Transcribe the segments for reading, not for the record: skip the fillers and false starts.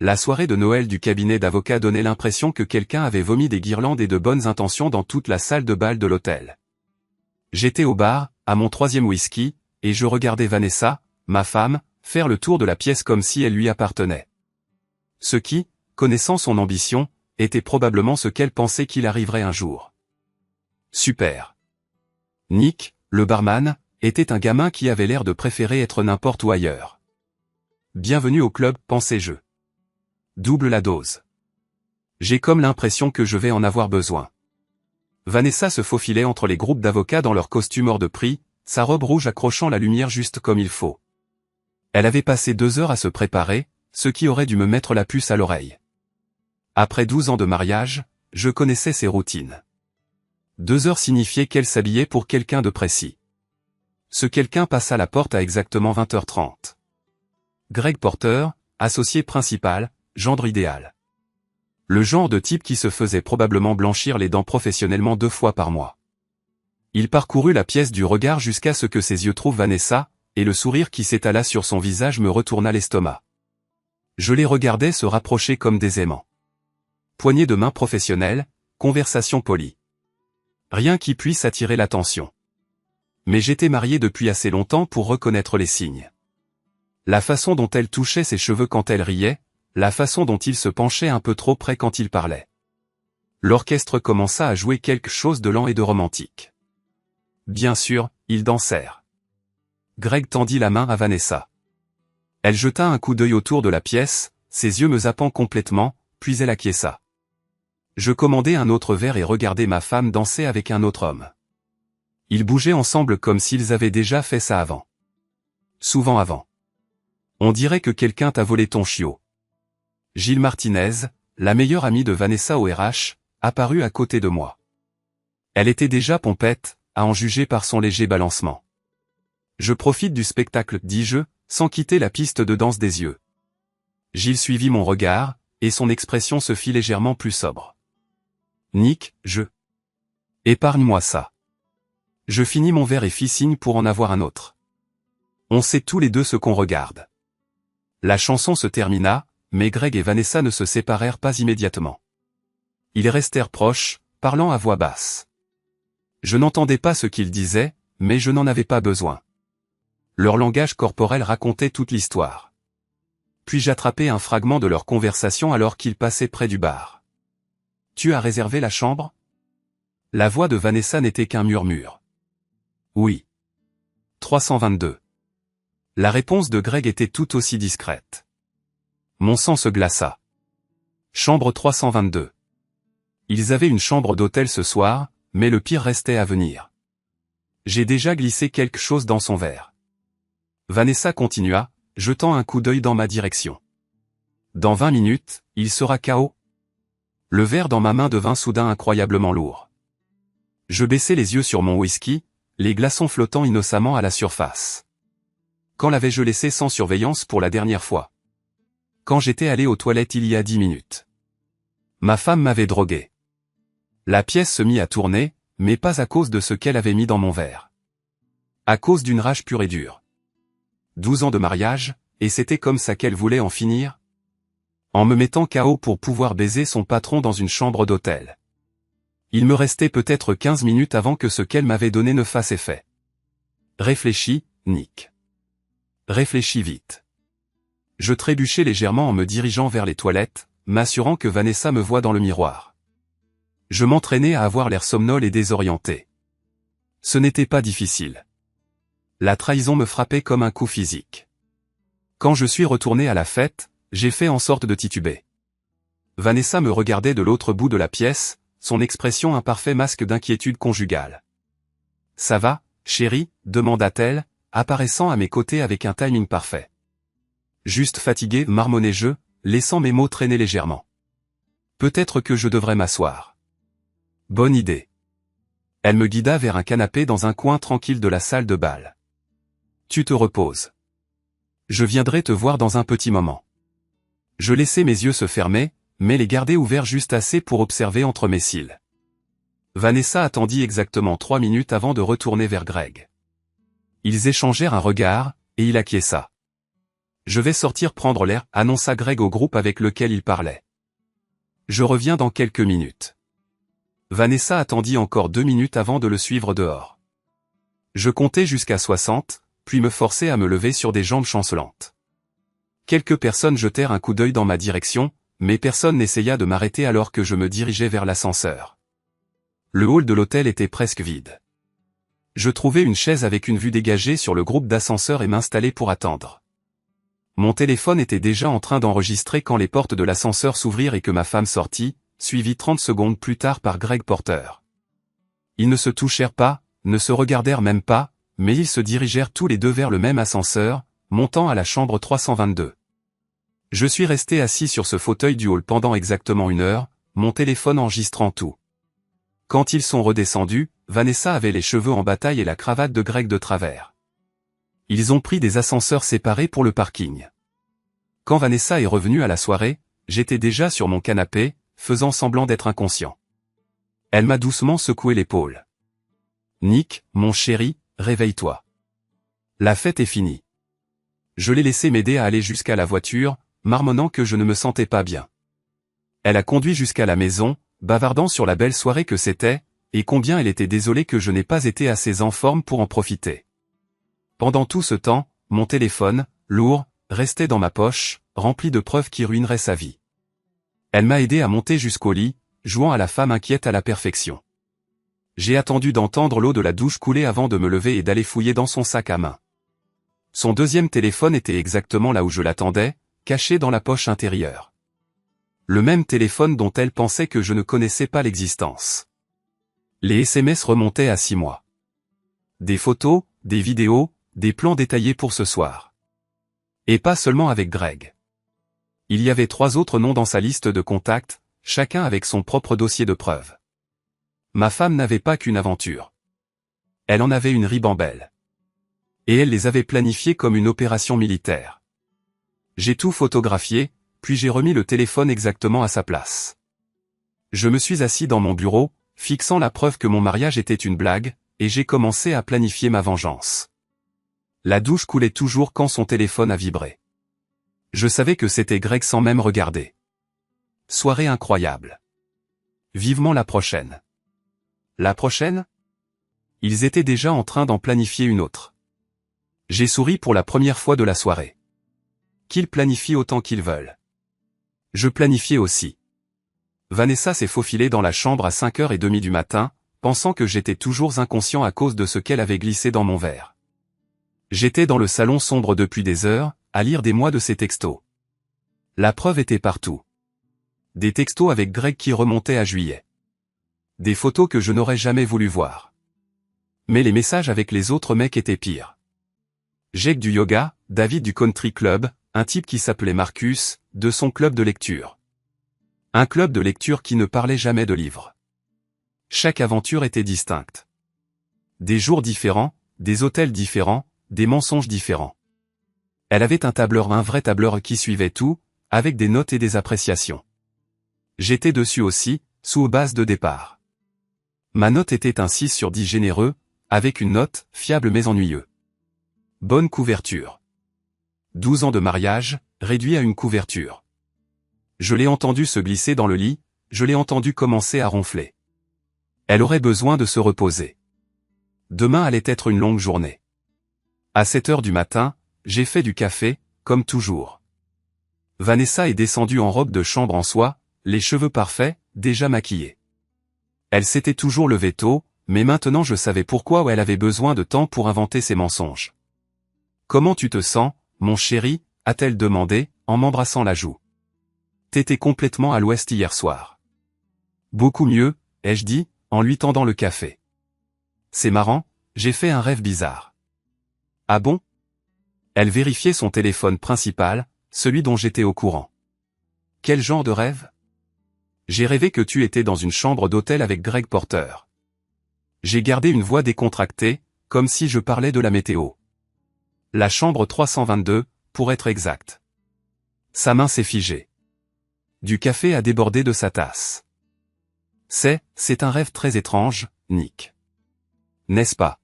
La soirée de Noël du cabinet d'avocats donnait l'impression que quelqu'un avait vomi des guirlandes et de bonnes intentions dans toute la salle de bal de l'hôtel. J'étais au bar, à mon 3e whisky, et je regardais Vanessa, ma femme, faire le tour de la pièce comme si elle lui appartenait. Ce qui, connaissant son ambition, était probablement ce qu'elle pensait qu'il arriverait un jour. Super. Nick, le barman, était un gamin qui avait l'air de préférer être n'importe où ailleurs. Bienvenue au club, pensais-je. Double la dose. J'ai comme l'impression que je vais en avoir besoin. Vanessa se faufilait entre les groupes d'avocats dans leur costume hors de prix, sa robe rouge accrochant la lumière juste comme il faut. Elle avait passé 2 heures à se préparer, ce qui aurait dû me mettre la puce à l'oreille. Après 12 ans de mariage, je connaissais ses routines. 2 heures signifiaient qu'elle s'habillait pour quelqu'un de précis. Ce quelqu'un passa la porte à exactement 20h30. Greg Porter, associé principal, gendre idéal. Le genre de type qui se faisait probablement blanchir les dents professionnellement 2 fois par mois. Il parcourut la pièce du regard jusqu'à ce que ses yeux trouvent Vanessa, et le sourire qui s'étala sur son visage me retourna l'estomac. Je les regardais se rapprocher comme des aimants. Poignée de main professionnelle, conversation polie. Rien qui puisse attirer l'attention. Mais j'étais marié depuis assez longtemps pour reconnaître les signes. La façon dont elle touchait ses cheveux quand elle riait, la façon dont il se penchait un peu trop près quand il parlait. L'orchestre commença à jouer quelque chose de lent et de romantique. Bien sûr, ils dansèrent. Greg tendit la main à Vanessa. Elle jeta un coup d'œil autour de la pièce, ses yeux me zappant complètement, puis elle acquiesça. Je commandai un autre verre et regardai ma femme danser avec un autre homme. Ils bougeaient ensemble comme s'ils avaient déjà fait ça avant. Souvent avant. On dirait que quelqu'un t'a volé ton chiot. Gilles Martinez, la meilleure amie de Vanessa au RH, apparut à côté de moi. Elle était déjà pompette, à en juger par son léger balancement. Je profite du spectacle, dis-je, sans quitter la piste de danse des yeux. Gilles suivit mon regard, et son expression se fit légèrement plus sobre. Nick, épargne-moi ça. Je finis mon verre et fis signe pour en avoir un autre. On sait tous les deux ce qu'on regarde. La chanson se termina, mais Greg et Vanessa ne se séparèrent pas immédiatement. Ils restèrent proches, parlant à voix basse. Je n'entendais pas ce qu'ils disaient, mais je n'en avais pas besoin. Leur langage corporel racontait toute l'histoire. Puis j'attrapais un fragment de leur conversation alors qu'ils passaient près du bar. « Tu as réservé la chambre ?» La voix de Vanessa n'était qu'un murmure. « Oui. » 322. La réponse de Greg était tout aussi discrète. Mon sang se glaça. Chambre 322. Ils avaient une chambre d'hôtel ce soir, mais le pire restait à venir. J'ai déjà glissé quelque chose dans son verre. Vanessa continua, jetant un coup d'œil dans ma direction. Dans 20 minutes, il sera KO. Le verre dans ma main devint soudain incroyablement lourd. Je baissai les yeux sur mon whisky, les glaçons flottant innocemment à la surface. Quand l'avais-je laissé sans surveillance pour la dernière fois? Quand j'étais allé aux toilettes il y a 10 minutes. Ma femme m'avait drogué. La pièce se mit à tourner, mais pas à cause de ce qu'elle avait mis dans mon verre. À cause d'une rage pure et dure. 12 ans de mariage, et c'était comme ça qu'elle voulait en finir? En me mettant KO pour pouvoir baiser son patron dans une chambre d'hôtel. Il me restait peut-être 15 minutes avant que ce qu'elle m'avait donné ne fasse effet. Réfléchis, Nick. Réfléchis vite. Je trébuchai légèrement en me dirigeant vers les toilettes, m'assurant que Vanessa me voit dans le miroir. Je m'entraînais à avoir l'air somnolé et désorienté. Ce n'était pas difficile. La trahison me frappait comme un coup physique. Quand je suis retourné à la fête, j'ai fait en sorte de tituber. Vanessa me regardait de l'autre bout de la pièce, son expression un parfait masque d'inquiétude conjugale. « Ça va, chérie ?» demanda-t-elle, apparaissant à mes côtés avec un timing parfait. Juste fatigué, marmonnai-je, laissant mes mots traîner légèrement. Peut-être que je devrais m'asseoir. Bonne idée. Elle me guida vers un canapé dans un coin tranquille de la salle de bal. Tu te reposes. Je viendrai te voir dans un petit moment. Je laissai mes yeux se fermer, mais les garder ouverts juste assez pour observer entre mes cils. Vanessa attendit exactement 3 minutes avant de retourner vers Greg. Ils échangèrent un regard, et il acquiesça. Je vais sortir prendre l'air, annonça Greg au groupe avec lequel il parlait. Je reviens dans quelques minutes. Vanessa attendit encore 2 minutes avant de le suivre dehors. Je comptais jusqu'à 60, puis me forçai à me lever sur des jambes chancelantes. Quelques personnes jetèrent un coup d'œil dans ma direction, mais personne n'essaya de m'arrêter alors que je me dirigeais vers l'ascenseur. Le hall de l'hôtel était presque vide. Je trouvai une chaise avec une vue dégagée sur le groupe d'ascenseurs et m'installai pour attendre. Mon téléphone était déjà en train d'enregistrer quand les portes de l'ascenseur s'ouvrirent et que ma femme sortit, suivie 30 secondes plus tard par Greg Porter. Ils ne se touchèrent pas, ne se regardèrent même pas, mais ils se dirigèrent tous les deux vers le même ascenseur, montant à la chambre 322. Je suis resté assis sur ce fauteuil du hall pendant exactement 1 heure, mon téléphone enregistrant tout. Quand ils sont redescendus, Vanessa avait les cheveux en bataille et la cravate de Greg de travers. Ils ont pris des ascenseurs séparés pour le parking. Quand Vanessa est revenue à la soirée, j'étais déjà sur mon canapé, faisant semblant d'être inconscient. Elle m'a doucement secoué l'épaule. « Nick, mon chéri, réveille-toi. La fête est finie. » Je l'ai laissé m'aider à aller jusqu'à la voiture, marmonnant que je ne me sentais pas bien. Elle a conduit jusqu'à la maison, bavardant sur la belle soirée que c'était, et combien elle était désolée que je n'ai pas été assez en forme pour en profiter. Pendant tout ce temps, mon téléphone, lourd, restait dans ma poche, rempli de preuves qui ruineraient sa vie. Elle m'a aidé à monter jusqu'au lit, jouant à la femme inquiète à la perfection. J'ai attendu d'entendre l'eau de la douche couler avant de me lever et d'aller fouiller dans son sac à main. Son deuxième téléphone était exactement là où je l'attendais, caché dans la poche intérieure. Le même téléphone dont elle pensait que je ne connaissais pas l'existence. Les SMS remontaient à 6 mois. Des photos, des vidéos, des plans détaillés pour ce soir. Et pas seulement avec Greg. Il y avait 3 autres noms dans sa liste de contacts, chacun avec son propre dossier de preuves. Ma femme n'avait pas qu'une aventure. Elle en avait une ribambelle. Et elle les avait planifiées comme une opération militaire. J'ai tout photographié, puis j'ai remis le téléphone exactement à sa place. Je me suis assis dans mon bureau, fixant la preuve que mon mariage était une blague, et j'ai commencé à planifier ma vengeance. La douche coulait toujours quand son téléphone a vibré. Je savais que c'était Greg sans même regarder. Soirée incroyable. Vivement la prochaine. La prochaine ? Ils étaient déjà en train d'en planifier une autre. J'ai souri pour la première fois de la soirée. Qu'ils planifient autant qu'ils veulent. Je planifiais aussi. Vanessa s'est faufilée dans la chambre à 5h30 du matin, pensant que j'étais toujours inconscient à cause de ce qu'elle avait glissé dans mon verre. J'étais dans le salon sombre depuis des heures, à lire des mois de ses textos. La preuve était partout. Des textos avec Greg qui remontaient à juillet. Des photos que je n'aurais jamais voulu voir. Mais les messages avec les autres mecs étaient pires. Jake du yoga, David du country club, un type qui s'appelait Marcus, de son club de lecture. Un club de lecture qui ne parlait jamais de livres. Chaque aventure était distincte. Des jours différents, des hôtels différents, des mensonges différents. Elle avait un tableur, un vrai tableur qui suivait tout, avec des notes et des appréciations. J'étais dessus aussi, sous base de départ. Ma note était un 6 sur 10 généreux, avec une note, fiable mais ennuyeux. Bonne couverture. 12 ans de mariage, réduit à une couverture. Je l'ai entendu se glisser dans le lit, je l'ai entendu commencer à ronfler. Elle aurait besoin de se reposer. Demain allait être une longue journée. À 7h du matin, j'ai fait du café, comme toujours. Vanessa est descendue en robe de chambre en soie, les cheveux parfaits, déjà maquillés. Elle s'était toujours levée tôt, mais maintenant je savais pourquoi elle avait besoin de temps pour inventer ses mensonges. « Comment tu te sens, mon chéri ?» a-t-elle demandé, en m'embrassant la joue. « T'étais complètement à l'ouest hier soir. »« Beaucoup mieux, » ai-je dit, en lui tendant le café. « C'est marrant, j'ai fait un rêve bizarre. »« Ah bon ?» Elle vérifiait son téléphone principal, celui dont j'étais au courant. « Quel genre de rêve ?»« J'ai rêvé que tu étais dans une chambre d'hôtel avec Greg Porter. » J'ai gardé une voix décontractée, comme si je parlais de la météo. La chambre 322, pour être exact. Sa main s'est figée. Du café a débordé de sa tasse. C'est un rêve très étrange, Nick. N'est-ce pas?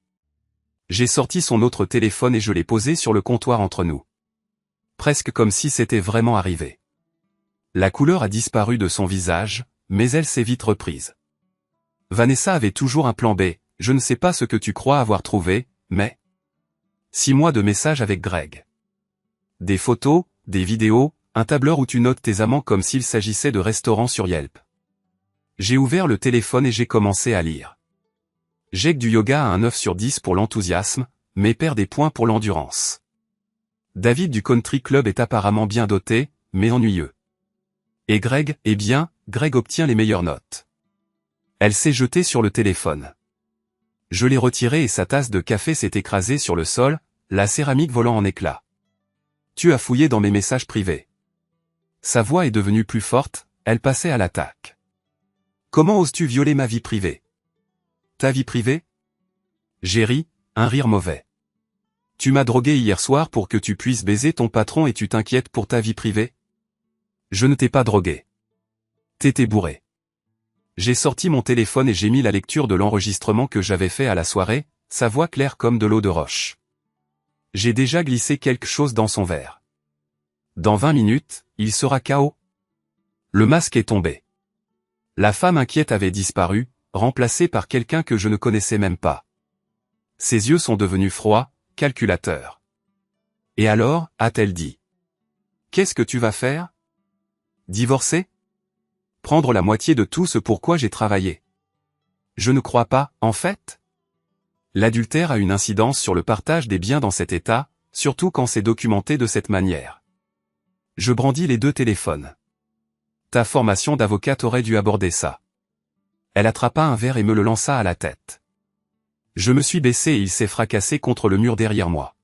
J'ai sorti son autre téléphone et je l'ai posé sur le comptoir entre nous. presque comme si c'était vraiment arrivé. La couleur a disparu de son visage, mais elle s'est vite reprise. Vanessa avait toujours un plan B, je ne sais pas ce que tu crois avoir trouvé, mais... 6 mois de messages avec Greg. Des photos, des vidéos, un tableur où tu notes tes amants comme s'il s'agissait de restaurants sur Yelp. J'ai ouvert le téléphone et j'ai commencé à lire. Jake du yoga a un 9 sur 10 pour l'enthousiasme, mais perd des points pour l'endurance. David du country club est apparemment bien doté, mais ennuyeux. Et Greg, eh bien, Greg obtient les meilleures notes. Elle s'est jetée sur le téléphone. Je l'ai retiré et sa tasse de café s'est écrasée sur le sol, la céramique volant en éclats. Tu as fouillé dans mes messages privés. Sa voix est devenue plus forte, elle passait à l'attaque. Comment oses-tu violer ma vie privée? Ta vie privée? J'ai ri, un rire mauvais. Tu m'as drogué hier soir pour que tu puisses baiser ton patron et tu t'inquiètes pour ta vie privée? Je ne t'ai pas drogué. T'étais bourré. J'ai sorti mon téléphone et j'ai mis la lecture de l'enregistrement que j'avais fait à la soirée, sa voix claire comme de l'eau de roche. J'ai déjà glissé quelque chose dans son verre. Dans 20 minutes, il sera KO. Le masque est tombé. La femme inquiète avait disparu, remplacée par quelqu'un que je ne connaissais même pas. Ses yeux sont devenus froids, calculateurs. Et alors, a-t-elle dit. Qu'est-ce que tu vas faire? Divorcer? Prendre la moitié de tout ce pour quoi j'ai travaillé. Je ne crois pas, en fait. L'adultère a une incidence sur le partage des biens dans cet état, surtout quand c'est documenté de cette manière. Je brandis les 2 téléphones. Ta formation d'avocate aurait dû aborder ça. Elle attrapa un verre et me le lança à la tête. Je me suis baissé et il s'est fracassé contre le mur derrière moi.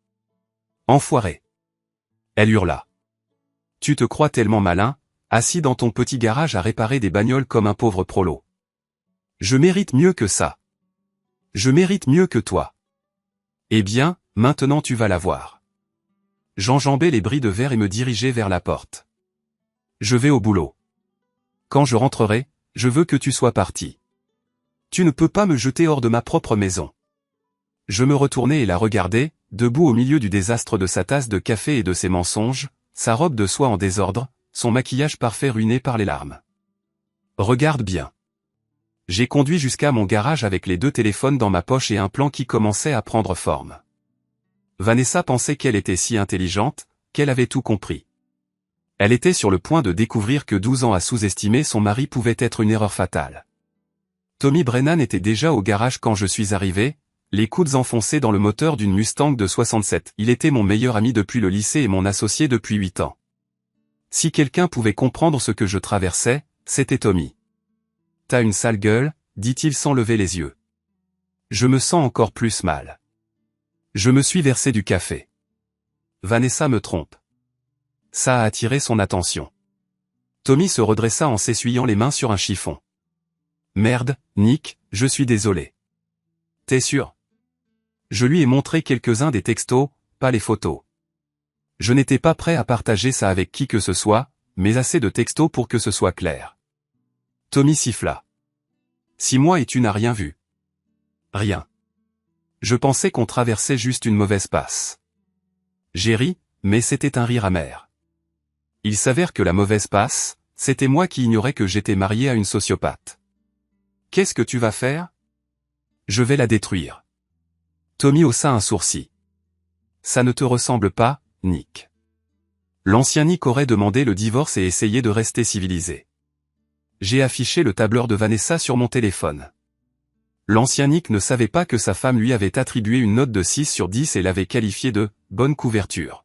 Enfoiré. Elle hurla. Tu te crois tellement malin, assis dans ton petit garage à réparer des bagnoles comme un pauvre prolo. Je mérite mieux que ça. Je mérite mieux que toi. Eh bien, maintenant tu vas la voir. J'enjambais les bris de verre et me dirigeais vers la porte. Je vais au boulot. Quand je rentrerai, je veux que tu sois parti. Tu ne peux pas me jeter hors de ma propre maison. Je me retournai et la regardai, debout au milieu du désastre de sa tasse de café et de ses mensonges, sa robe de soie en désordre, son maquillage parfait ruiné par les larmes. Regarde bien. J'ai conduit jusqu'à mon garage avec les 2 téléphones dans ma poche et un plan qui commençait à prendre forme. Vanessa pensait qu'elle était si intelligente, qu'elle avait tout compris. Elle était sur le point de découvrir que 12 ans à sous-estimer son mari pouvait être une erreur fatale. Tommy Brennan était déjà au garage quand je suis arrivé, les coudes enfoncés dans le moteur d'une Mustang de 67. Il était mon meilleur ami depuis le lycée et mon associé depuis 8 ans. Si quelqu'un pouvait comprendre ce que je traversais, c'était Tommy. T'as une sale gueule, dit-il sans lever les yeux. Je me sens encore plus mal. Je me suis versé du café. Vanessa me trompe. Ça a attiré son attention. Tommy se redressa en s'essuyant les mains sur un chiffon. Merde, Nick, je suis désolé. T'es sûr? Je lui ai montré quelques-uns des textos, pas les photos. Je n'étais pas prêt à partager ça avec qui que ce soit, mais assez de textos pour que ce soit clair. Tommy siffla. 6 mois et tu n'as rien vu. Rien. Je pensais qu'on traversait juste une mauvaise passe. J'ai ri, mais c'était un rire amer. Il s'avère que la mauvaise passe, c'était moi qui ignorais que j'étais marié à une sociopathe. Qu'est-ce que tu vas faire? Je vais la détruire. Tommy haussa un sourcil. Ça ne te ressemble pas, Nick. L'ancien Nick aurait demandé le divorce et essayé de rester civilisé. J'ai affiché le tableur de Vanessa sur mon téléphone. L'ancien Nick ne savait pas que sa femme lui avait attribué une note de 6 sur 10 et l'avait qualifié de « bonne couverture ».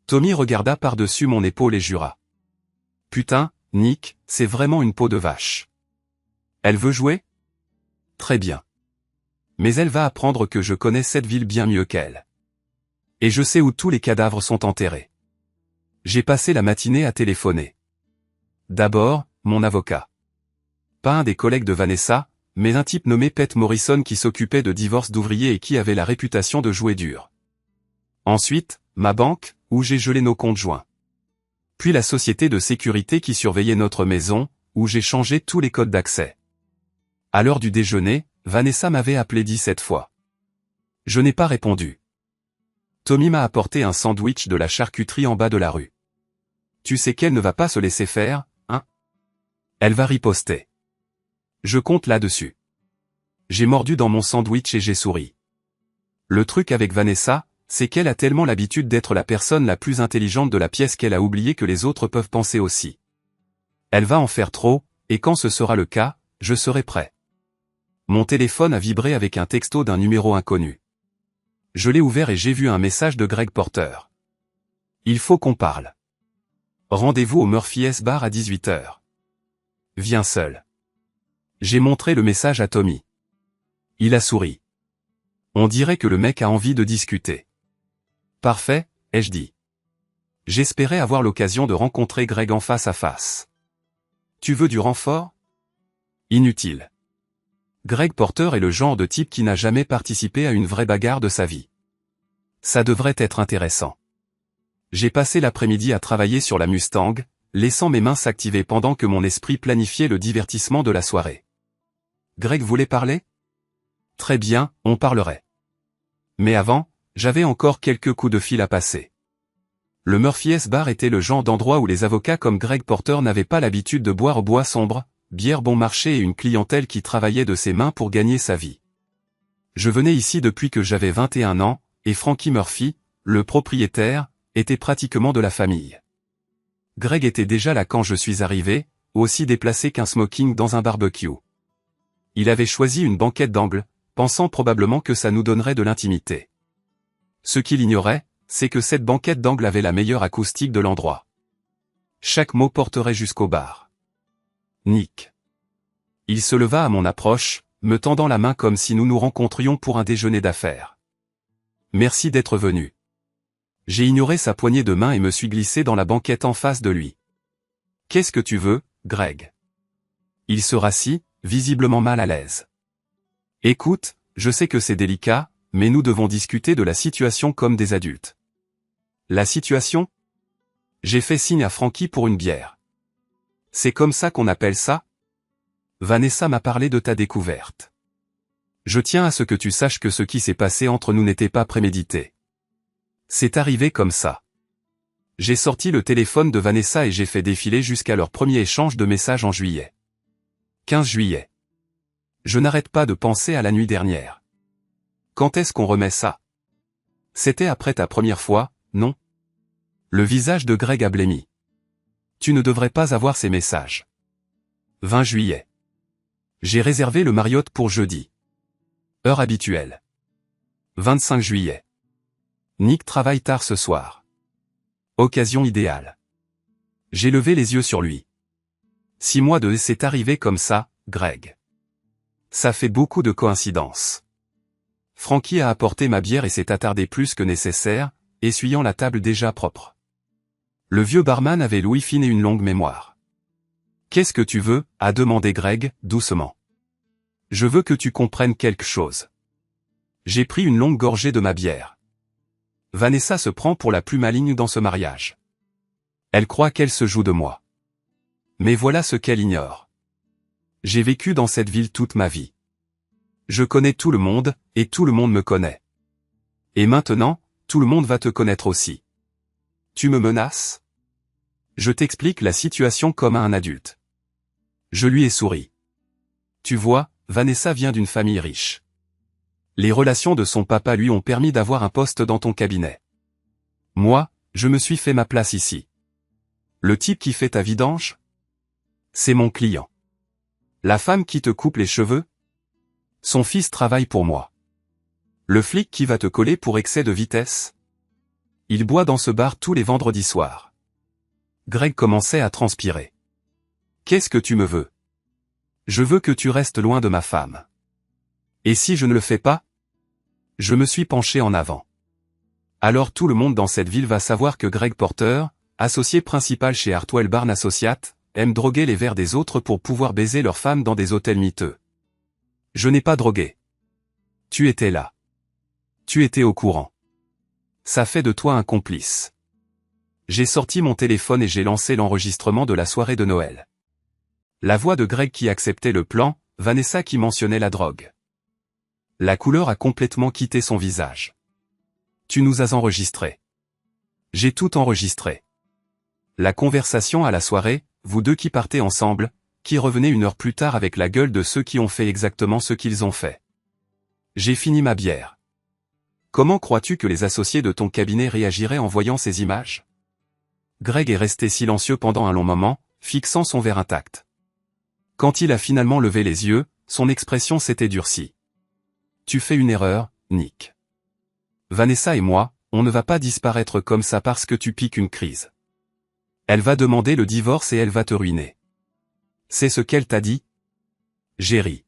Tommy regarda par-dessus mon épaule et jura. Putain, Nick, c'est vraiment une peau de vache. Elle veut jouer? Très bien. Mais elle va apprendre que je connais cette ville bien mieux qu'elle. Et je sais où tous les cadavres sont enterrés. J'ai passé la matinée à téléphoner. D'abord, mon avocat. Pas un des collègues de Vanessa, mais un type nommé Pete Morrison qui s'occupait de divorce d'ouvriers et qui avait la réputation de jouer dur. Ensuite, ma banque, où j'ai gelé nos comptes joints. Puis la société de sécurité qui surveillait notre maison, où j'ai changé tous les codes d'accès. À l'heure du déjeuner, Vanessa m'avait appelé 17 fois. Je n'ai pas répondu. Tommy m'a apporté un sandwich de la charcuterie en bas de la rue. Tu sais qu'elle ne va pas se laisser faire, hein? Elle va riposter. Je compte là-dessus. J'ai mordu dans mon sandwich et j'ai souri. Le truc avec Vanessa, c'est qu'elle a tellement l'habitude d'être la personne la plus intelligente de la pièce qu'elle a oublié que les autres peuvent penser aussi. Elle va en faire trop, et quand ce sera le cas, je serai prêt. Mon téléphone a vibré avec un texto d'un numéro inconnu. Je l'ai ouvert et j'ai vu un message de Greg Porter. Il faut qu'on parle. Rendez-vous au Murphy's Bar à 18h. Viens seul. J'ai montré le message à Tommy. Il a souri. On dirait que le mec a envie de discuter. Parfait, ai-je dit. J'espérais avoir l'occasion de rencontrer Greg en face à face. Tu veux du renfort? Inutile. Greg Porter est le genre de type qui n'a jamais participé à une vraie bagarre de sa vie. Ça devrait être intéressant. J'ai passé l'après-midi à travailler sur la Mustang, laissant mes mains s'activer pendant que mon esprit planifiait le divertissement de la soirée. Greg voulait parler? Très bien, on parlerait. Mais avant, j'avais encore quelques coups de fil à passer. Le Murphy's Bar était le genre d'endroit où les avocats comme Greg Porter n'avaient pas l'habitude de boire au bois sombre, bière bon marché et une clientèle qui travaillait de ses mains pour gagner sa vie. Je venais ici depuis que j'avais 21 ans, et Frankie Murphy, le propriétaire, était pratiquement de la famille. Greg était déjà là quand je suis arrivé, aussi déplacé qu'un smoking dans un barbecue. Il avait choisi une banquette d'angle, pensant probablement que ça nous donnerait de l'intimité. Ce qu'il ignorait, c'est que cette banquette d'angle avait la meilleure acoustique de l'endroit. Chaque mot porterait jusqu'au bar. Nick. Il se leva à mon approche, me tendant la main comme si nous nous rencontrions pour un déjeuner d'affaires. Merci d'être venu. J'ai ignoré sa poignée de main et me suis glissé dans la banquette en face de lui. Qu'est-ce que tu veux, Greg? Il se rassit, visiblement mal à l'aise. Écoute, je sais que c'est délicat, mais nous devons discuter de la situation comme des adultes. La situation? J'ai fait signe à Frankie pour une bière. C'est comme ça qu'on appelle ça? Vanessa m'a parlé de ta découverte. Je tiens à ce que tu saches que ce qui s'est passé entre nous n'était pas prémédité. C'est arrivé comme ça. J'ai sorti le téléphone de Vanessa et j'ai fait défiler jusqu'à leur premier échange de messages en juillet. 15 juillet. Je n'arrête pas de penser à la nuit dernière. Quand est-ce qu'on remet ça? C'était après ta première fois, non? Le visage de Greg a blêmi. Tu ne devrais pas avoir ces messages. 20 juillet. J'ai réservé le Marriott pour jeudi. Heure habituelle. 25 juillet. Nick travaille tard ce soir. Occasion idéale. J'ai levé les yeux sur lui. 6 mois de c'est arrivé comme ça, Greg. Ça fait beaucoup de coïncidences. Frankie a apporté ma bière et s'est attardé plus que nécessaire, essuyant la table déjà propre. Le vieux barman avait l'ouïe fine et une longue mémoire. Qu'est-ce que tu veux? A demandé Greg, doucement. Je veux que tu comprennes quelque chose. J'ai pris une longue gorgée de ma bière. Vanessa se prend pour la plus maligne dans ce mariage. Elle croit qu'elle se joue de moi. Mais voilà ce qu'elle ignore. J'ai vécu dans cette ville toute ma vie. Je connais tout le monde, et tout le monde me connaît. Et maintenant, tout le monde va te connaître aussi. Tu me menaces? Je t'explique la situation comme à un adulte. Je lui ai souri. Tu vois, Vanessa vient d'une famille riche. Les relations de son papa lui ont permis d'avoir un poste dans ton cabinet. Moi, je me suis fait ma place ici. Le type qui fait ta vidange? C'est mon client. La femme qui te coupe les cheveux? Son fils travaille pour moi. Le flic qui va te coller pour excès de vitesse? Il boit dans ce bar tous les vendredis soirs. Greg commençait à transpirer. Qu'est-ce que tu me veux? Je veux que tu restes loin de ma femme. Et si je ne le fais pas? Je me suis penché en avant. Alors tout le monde dans cette ville va savoir que Greg Porter, associé principal chez Hartwell Barnes Associates, aime droguer les verres des autres pour pouvoir baiser leurs femmes dans des hôtels miteux. Je n'ai pas drogué. Tu étais là. Tu étais au courant. Ça fait de toi un complice. J'ai sorti mon téléphone et j'ai lancé l'enregistrement de la soirée de Noël. La voix de Greg qui acceptait le plan, Vanessa qui mentionnait la drogue. La couleur a complètement quitté son visage. Tu nous as enregistrés. J'ai tout enregistré. La conversation à la soirée, vous deux qui partez ensemble, qui revenez 1 heure plus tard avec la gueule de ceux qui ont fait exactement ce qu'ils ont fait. J'ai fini ma bière. Comment crois-tu que les associés de ton cabinet réagiraient en voyant ces images? Greg est resté silencieux pendant un long moment, fixant son verre intact. Quand il a finalement levé les yeux, son expression s'était durcie. Tu fais une erreur, Nick. Vanessa et moi, on ne va pas disparaître comme ça parce que tu piques une crise. Elle va demander le divorce et elle va te ruiner. C'est ce qu'elle t'a dit? J'ai ri.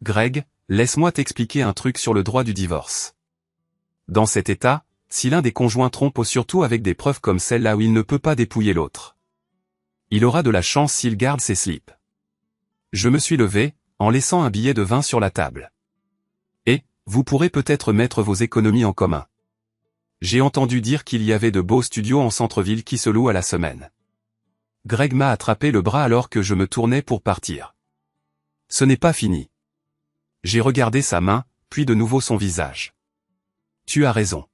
Greg, laisse-moi t'expliquer un truc sur le droit du divorce. Dans cet état, si l'un des conjoints trompe surtout avec des preuves comme celle-là où il ne peut pas dépouiller l'autre, il aura de la chance s'il garde ses slips. Je me suis levé, en laissant un billet de 20 sur la table. Et, vous pourrez peut-être mettre vos économies en commun. J'ai entendu dire qu'il y avait de beaux studios en centre-ville qui se louent à la semaine. Greg m'a attrapé le bras alors que je me tournais pour partir. Ce n'est pas fini. J'ai regardé sa main, puis de nouveau son visage. Tu as raison.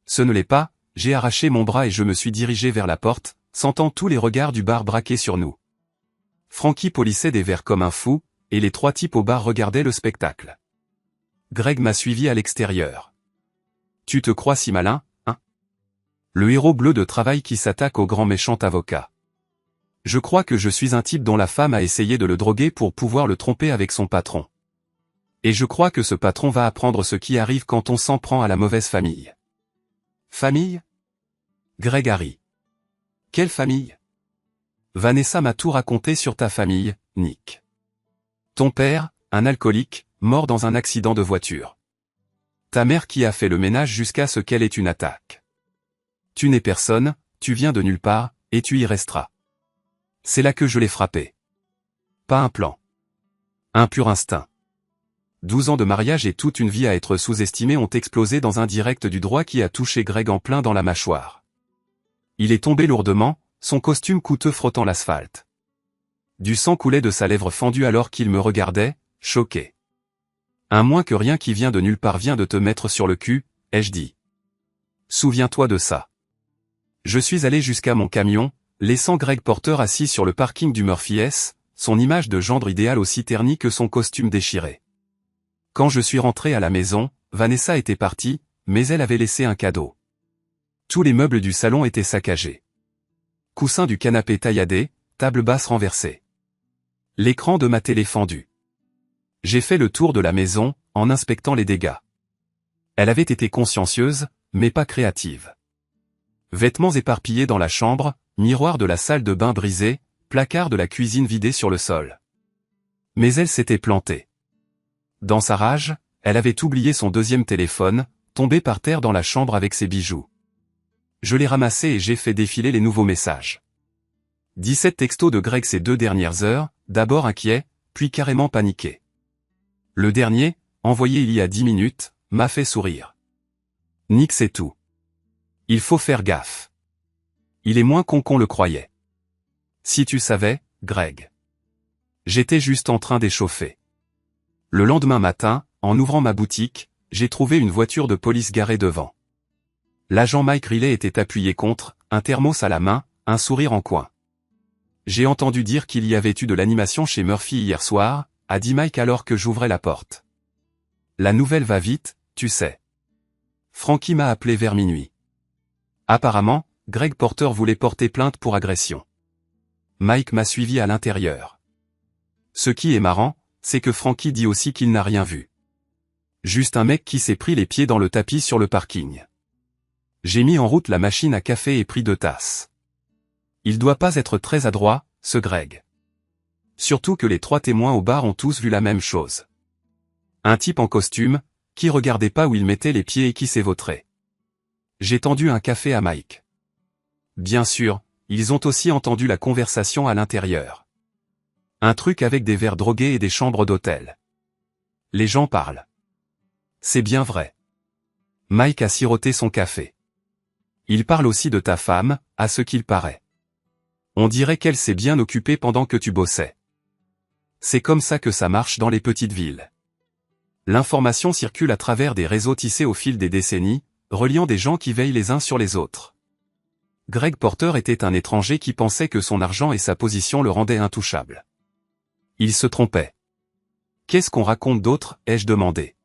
Ce ne l'est pas, j'ai arraché mon bras et je me suis dirigé vers la porte, sentant tous les regards du bar braqués sur nous. Frankie polissait des verres comme un fou, et les 3 types au bar regardaient le spectacle. Greg m'a suivi à l'extérieur. Tu te crois si malin, hein? Le héros bleu de travail qui s'attaque au grand méchant avocat. Je crois que je suis un type dont la femme a essayé de le droguer pour pouvoir le tromper avec son patron. Et je crois que ce patron va apprendre ce qui arrive quand on s'en prend à la mauvaise famille. Famille? Greg a ri. Quelle famille? Vanessa m'a tout raconté sur ta famille, Nick. Ton père, un alcoolique, mort dans un accident de voiture. Ta mère qui a fait le ménage jusqu'à ce qu'elle ait une attaque. Tu n'es personne, tu viens de nulle part, et tu y resteras. C'est là que je l'ai frappé. Pas un plan. Un pur instinct. 12 ans de mariage et toute une vie à être sous-estimée ont explosé dans un direct du droit qui a touché Greg en plein dans la mâchoire. Il est tombé lourdement, son costume coûteux frottant l'asphalte. Du sang coulait de sa lèvre fendue alors qu'il me regardait, choqué. Un moins que rien qui vient de nulle part vient de te mettre sur le cul, ai-je dit. Souviens-toi de ça. Je suis allé jusqu'à mon camion, laissant Greg Porter assis sur le parking du Murphy S, son image de gendre idéal aussi ternie que son costume déchiré. Quand je suis rentré à la maison, Vanessa était partie, mais elle avait laissé un cadeau. Tous les meubles du salon étaient saccagés. Coussin du canapé tailladé, table basse renversée. L'écran de ma télé fendu. J'ai fait le tour de la maison, en inspectant les dégâts. Elle avait été consciencieuse, mais pas créative. Vêtements éparpillés dans la chambre, miroir de la salle de bain brisé, placard de la cuisine vidé sur le sol. Mais elle s'était plantée. Dans sa rage, elle avait oublié son 2e téléphone, tombé par terre dans la chambre avec ses bijoux. Je l'ai ramassé et j'ai fait défiler les nouveaux messages. 17 textos de Greg ces 2 dernières heures, d'abord inquiet, puis carrément paniqué. Le dernier, envoyé il y a 10 minutes, m'a fait sourire. Nick c'est tout. Il faut faire gaffe. Il est moins con qu'on le croyait. Si tu savais, Greg. J'étais juste en train d'échauffer. Le lendemain matin, en ouvrant ma boutique, j'ai trouvé une voiture de police garée devant. L'agent Mike Riley était appuyé contre, un thermos à la main, un sourire en coin. J'ai entendu dire qu'il y avait eu de l'animation chez Murphy hier soir, a dit Mike alors que j'ouvrais la porte. La nouvelle va vite, tu sais. Frankie m'a appelé vers minuit. Apparemment, Greg Porter voulait porter plainte pour agression. Mike m'a suivi à l'intérieur. Ce qui est marrant, c'est que Frankie dit aussi qu'il n'a rien vu. Juste un mec qui s'est pris les pieds dans le tapis sur le parking. J'ai mis en route la machine à café et pris 2 tasses. Il doit pas être très adroit, ce Greg. Surtout que les 3 témoins au bar ont tous vu la même chose. Un type en costume, qui regardait pas où il mettait les pieds et qui s'est vautré. J'ai tendu un café à Mike. Bien sûr, ils ont aussi entendu la conversation à l'intérieur. Un truc avec des verres drogués et des chambres d'hôtel. Les gens parlent. C'est bien vrai. Mike a siroté son café. Il parle aussi de ta femme, à ce qu'il paraît. On dirait qu'elle s'est bien occupée pendant que tu bossais. C'est comme ça que ça marche dans les petites villes. L'information circule à travers des réseaux tissés au fil des décennies, reliant des gens qui veillent les uns sur les autres. Greg Porter était un étranger qui pensait que son argent et sa position le rendaient intouchable. Il se trompait. Qu'est-ce qu'on raconte d'autre, ai-je demandé.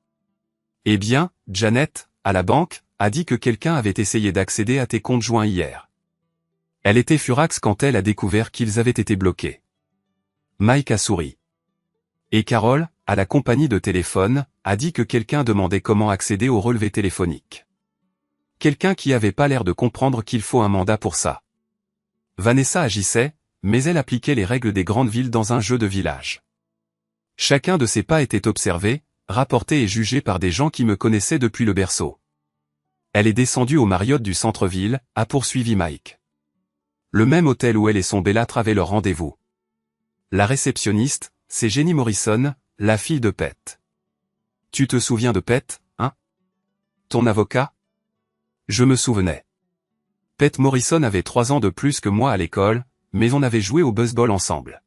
Eh bien, Janet, à la banque, a dit que quelqu'un avait essayé d'accéder à tes comptes joints hier. Elle était furax quand elle a découvert qu'ils avaient été bloqués. Mike a souri. Et Carol, à la compagnie de téléphone, a dit que quelqu'un demandait comment accéder au relevé téléphonique. Quelqu'un qui avait pas l'air de comprendre qu'il faut un mandat pour ça. Vanessa agissait, mais elle appliquait les règles des grandes villes dans un jeu de village. Chacun de ses pas était observé, rapporté et jugé par des gens qui me connaissaient depuis le berceau. Elle est descendue au Marriott du centre-ville, a poursuivi Mike. Le même hôtel où elle et son bellâtre avaient leur rendez-vous. La réceptionniste, c'est Jenny Morrison, la fille de Pete. Tu te souviens de Pete, hein? Ton avocat? Je me souvenais. Pete Morrison avait 3 ans de plus que moi à l'école, mais on avait joué au baseball ensemble.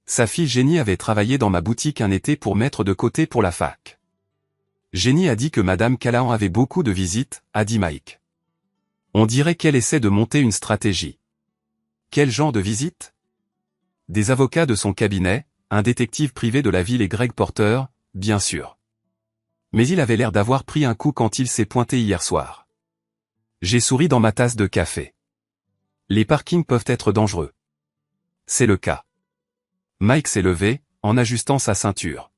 Sa fille Jenny avait travaillé dans ma boutique un été pour mettre de côté pour la fac. Jenny a dit que Madame Callahan avait beaucoup de visites, a dit Mike. On dirait qu'elle essaie de monter une stratégie. Quel genre de visite? Des avocats de son cabinet, un détective privé de la ville et Greg Porter, bien sûr. Mais il avait l'air d'avoir pris un coup quand il s'est pointé hier soir. J'ai souri dans ma tasse de café. Les parkings peuvent être dangereux. C'est le cas. Mike s'est levé, en ajustant sa ceinture.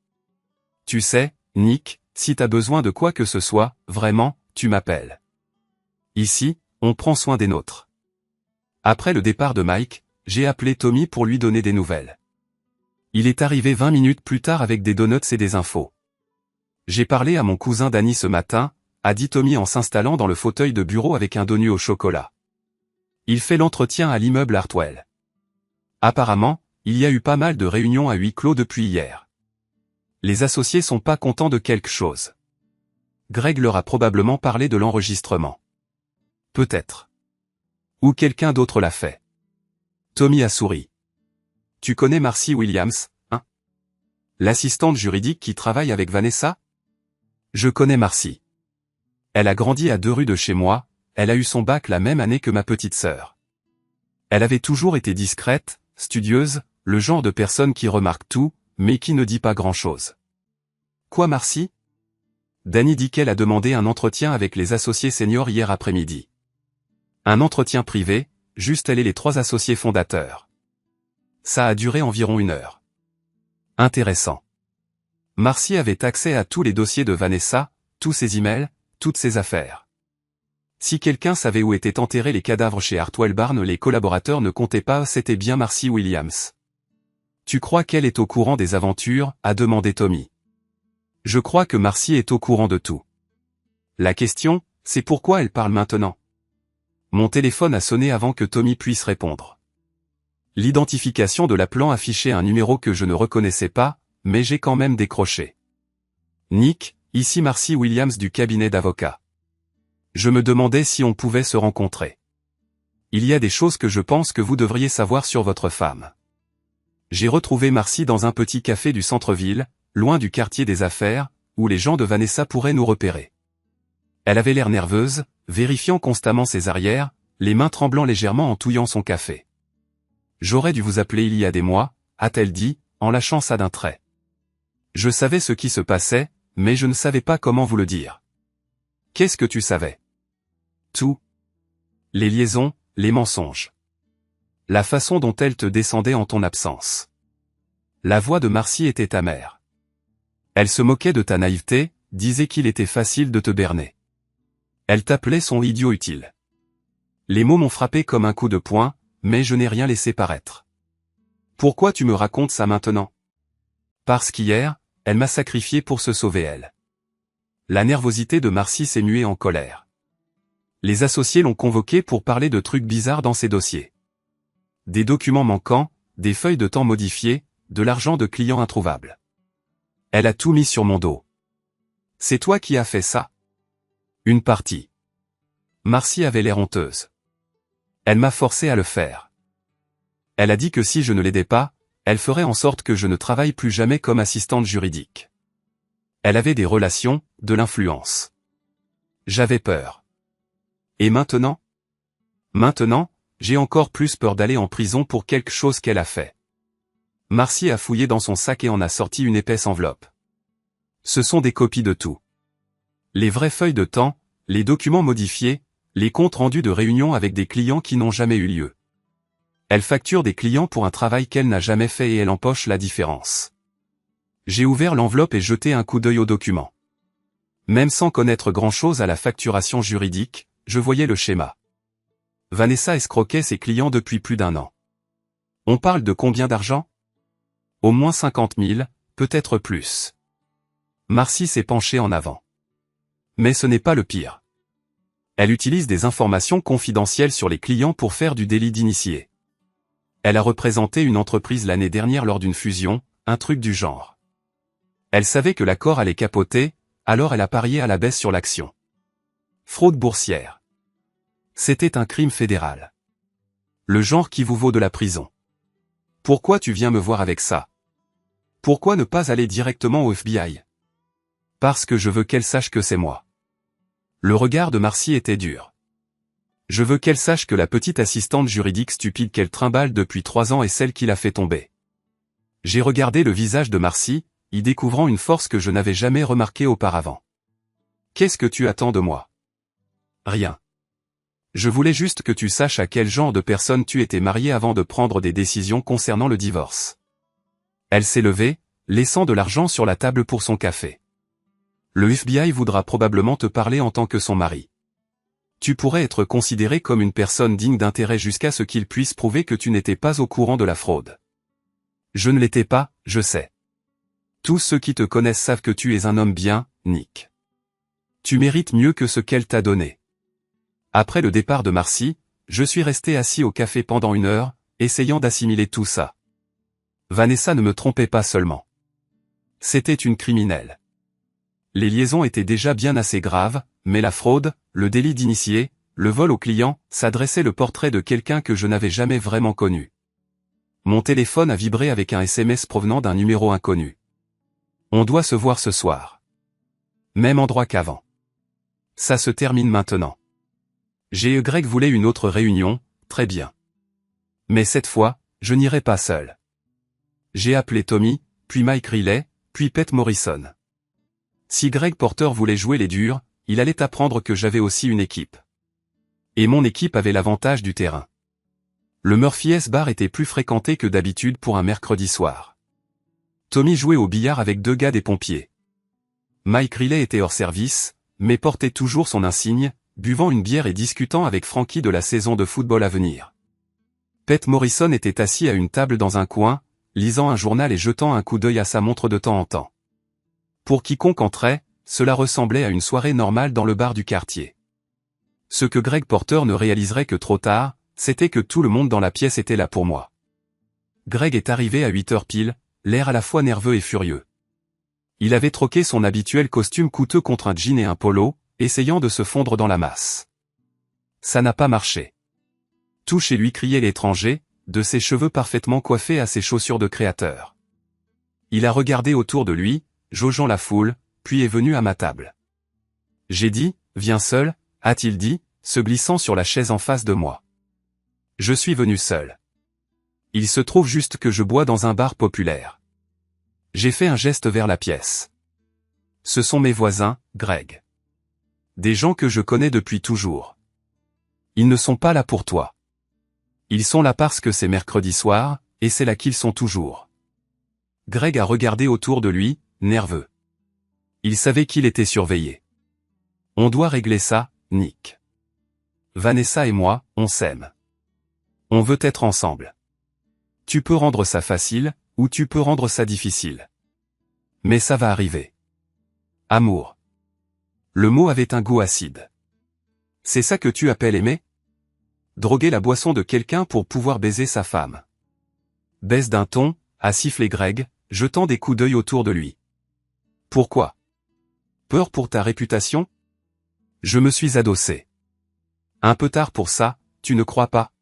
Tu sais, Nick, si t'as besoin de quoi que ce soit, vraiment, tu m'appelles. Ici, on prend soin des nôtres. Après le départ de Mike, j'ai appelé Tommy pour lui donner des nouvelles. Il est arrivé 20 minutes plus tard avec des donuts et des infos. J'ai parlé à mon cousin Danny ce matin, a dit Tommy en s'installant dans le fauteuil de bureau avec un donut au chocolat. Il fait l'entretien à l'immeuble Hartwell. Apparemment, il y a eu pas mal de réunions à huis clos depuis hier. Les associés sont pas contents de quelque chose. Greg leur a probablement parlé de l'enregistrement. Peut-être. Ou quelqu'un d'autre l'a fait. Tommy a souri. Tu connais Marcy Williams, hein? L'assistante juridique qui travaille avec Vanessa? Je connais Marcy. Elle a grandi à 2 rues de chez moi, elle a eu son bac la même année que ma petite sœur. Elle avait toujours été discrète, studieuse, le genre de personne qui remarque tout, mais qui ne dit pas grand-chose. Quoi Marcy? Danny dit qu'elle a demandé un entretien avec les associés seniors hier après-midi. Un entretien privé, juste elle et les 3 associés fondateurs. Ça a duré environ 1 heure. Intéressant. Marcy avait accès à tous les dossiers de Vanessa, tous ses emails, toutes ses affaires. Si quelqu'un savait où étaient enterrés les cadavres chez Hartwell Barnes, les collaborateurs ne comptaient pas, c'était bien Marcy Williams. Tu crois qu'elle est au courant des aventures, a demandé Tommy. Je crois que Marcy est au courant de tout. La question, c'est pourquoi elle parle maintenant. Mon téléphone a sonné avant que Tommy puisse répondre. L'identification de l'appelant affichait un numéro que je ne reconnaissais pas, mais j'ai quand même décroché. Nick, ici Marcy Williams du cabinet d'avocats. Je me demandais si on pouvait se rencontrer. Il y a des choses que je pense que vous devriez savoir sur votre femme. J'ai retrouvé Marcy dans un petit café du centre-ville, loin du quartier des affaires, où les gens de Vanessa pourraient nous repérer. Elle avait l'air nerveuse, vérifiant constamment ses arrières, les mains tremblant légèrement en touillant son café. J'aurais dû vous appeler il y a des mois, a-t-elle dit, en lâchant ça d'un trait. Je savais ce qui se passait, mais je ne savais pas comment vous le dire. Qu'est-ce que tu savais? Tout. Les liaisons, les mensonges. La façon dont elle te descendait en ton absence. La voix de Marcy était amère. Elle se moquait de ta naïveté, disait qu'il était facile de te berner. Elle t'appelait son idiot utile. Les mots m'ont frappé comme un coup de poing, mais je n'ai rien laissé paraître. Pourquoi tu me racontes ça maintenant? Parce qu'hier, elle m'a sacrifié pour se sauver elle. La nervosité de Marcy s'est muée en colère. Les associés l'ont convoquée pour parler de trucs bizarres dans ses dossiers. Des documents manquants, des feuilles de temps modifiées, de l'argent de clients introuvables. Elle a tout mis sur mon dos. C'est toi qui as fait ça? Une partie. Marcy avait l'air honteuse. Elle m'a forcé à le faire. Elle a dit que si je ne l'aidais pas, elle ferait en sorte que je ne travaille plus jamais comme assistante juridique. Elle avait des relations, de l'influence. J'avais peur. Et maintenant? Maintenant, j'ai encore plus peur d'aller en prison pour quelque chose qu'elle a fait. Marcy a fouillé dans son sac et en a sorti une épaisse enveloppe. Ce sont des copies de tout. Les vraies feuilles de temps, les documents modifiés, les comptes rendus de réunions avec des clients qui n'ont jamais eu lieu. Elle facture des clients pour un travail qu'elle n'a jamais fait et elle empoche la différence. J'ai ouvert l'enveloppe et jeté un coup d'œil aux documents. Même sans connaître grand-chose à la facturation juridique, je voyais le schéma. Vanessa escroquait ses clients depuis plus d'1 an. On parle de combien d'argent? Au moins 50 000, peut-être plus. Marcy s'est penchée en avant. Mais ce n'est pas le pire. Elle utilise des informations confidentielles sur les clients pour faire du délit d'initié. Elle a représenté une entreprise l'année dernière lors d'une fusion, un truc du genre. Elle savait que l'accord allait capoter, alors elle a parié à la baisse sur l'action. Fraude boursière. C'était un crime fédéral. Le genre qui vous vaut de la prison. Pourquoi tu viens me voir avec ça? Pourquoi ne pas aller directement au FBI? Parce que je veux qu'elle sache que c'est moi. Le regard de Marcy était dur. Je veux qu'elle sache que la petite assistante juridique stupide qu'elle trimballe depuis 3 ans est celle qui l'a fait tomber. J'ai regardé le visage de Marcy, y découvrant une force que je n'avais jamais remarquée auparavant. Qu'est-ce que tu attends de moi? Rien. Je voulais juste que tu saches à quel genre de personne tu étais marié avant de prendre des décisions concernant le divorce. Elle s'est levée, laissant de l'argent sur la table pour son café. Le FBI voudra probablement te parler en tant que son mari. Tu pourrais être considéré comme une personne digne d'intérêt jusqu'à ce qu'il puisse prouver que tu n'étais pas au courant de la fraude. Je ne l'étais pas, je sais. Tous ceux qui te connaissent savent que tu es un homme bien, Nick. Tu mérites mieux que ce qu'elle t'a donné. Après le départ de Marcy, je suis resté assis au café pendant 1 heure, essayant d'assimiler tout ça. Vanessa ne me trompait pas seulement. C'était une criminelle. Les liaisons étaient déjà bien assez graves, mais la fraude, le délit d'initié, le vol au client, ça dressait le portrait de quelqu'un que je n'avais jamais vraiment connu. Mon téléphone a vibré avec un SMS provenant d'un numéro inconnu. On doit se voir ce soir. Même endroit qu'avant. Ça se termine maintenant. Greg voulait une autre réunion, très bien. Mais cette fois, je n'irai pas seul. J'ai appelé Tommy, puis Mike Riley, puis Pete Morrison. Si Greg Porter voulait jouer les durs, il allait apprendre que j'avais aussi une équipe. Et mon équipe avait l'avantage du terrain. Le Murphy's Bar était plus fréquenté que d'habitude pour un mercredi soir. Tommy jouait au billard avec 2 gars des pompiers. Mike Riley était hors service, mais portait toujours son insigne, buvant une bière et discutant avec Frankie de la saison de football à venir. Pete Morrison était assis à une table dans un coin, lisant un journal et jetant un coup d'œil à sa montre de temps en temps. Pour quiconque entrait, cela ressemblait à une soirée normale dans le bar du quartier. Ce que Greg Porter ne réaliserait que trop tard, c'était que tout le monde dans la pièce était là pour moi. Greg est arrivé à 8h pile, l'air à la fois nerveux et furieux. Il avait troqué son habituel costume coûteux contre un jean et un polo, essayant de se fondre dans la masse. Ça n'a pas marché. Tout chez lui criait l'étranger, de ses cheveux parfaitement coiffés à ses chaussures de créateur. Il a regardé autour de lui, jaugeant la foule, puis est venu à ma table. J'ai dit, viens seul, a-t-il dit, se glissant sur la chaise en face de moi. Je suis venu seul. Il se trouve juste que je bois dans un bar populaire. J'ai fait un geste vers la pièce. Ce sont mes voisins, Greg. Des gens que je connais depuis toujours. Ils ne sont pas là pour toi. Ils sont là parce que c'est mercredi soir, et c'est là qu'ils sont toujours. Greg a regardé autour de lui, nerveux. Il savait qu'il était surveillé. On doit régler ça, Nick. Vanessa et moi, on s'aime. On veut être ensemble. Tu peux rendre ça facile, ou tu peux rendre ça difficile. Mais ça va arriver. Amour. Le mot avait un goût acide. C'est ça que tu appelles aimer? Droguer la boisson de quelqu'un pour pouvoir baiser sa femme. Baisse d'un ton, a sifflé Greg, jetant des coups d'œil autour de lui. Pourquoi? Peur pour ta réputation? Je me suis adossé. Un peu tard pour ça, tu ne crois pas?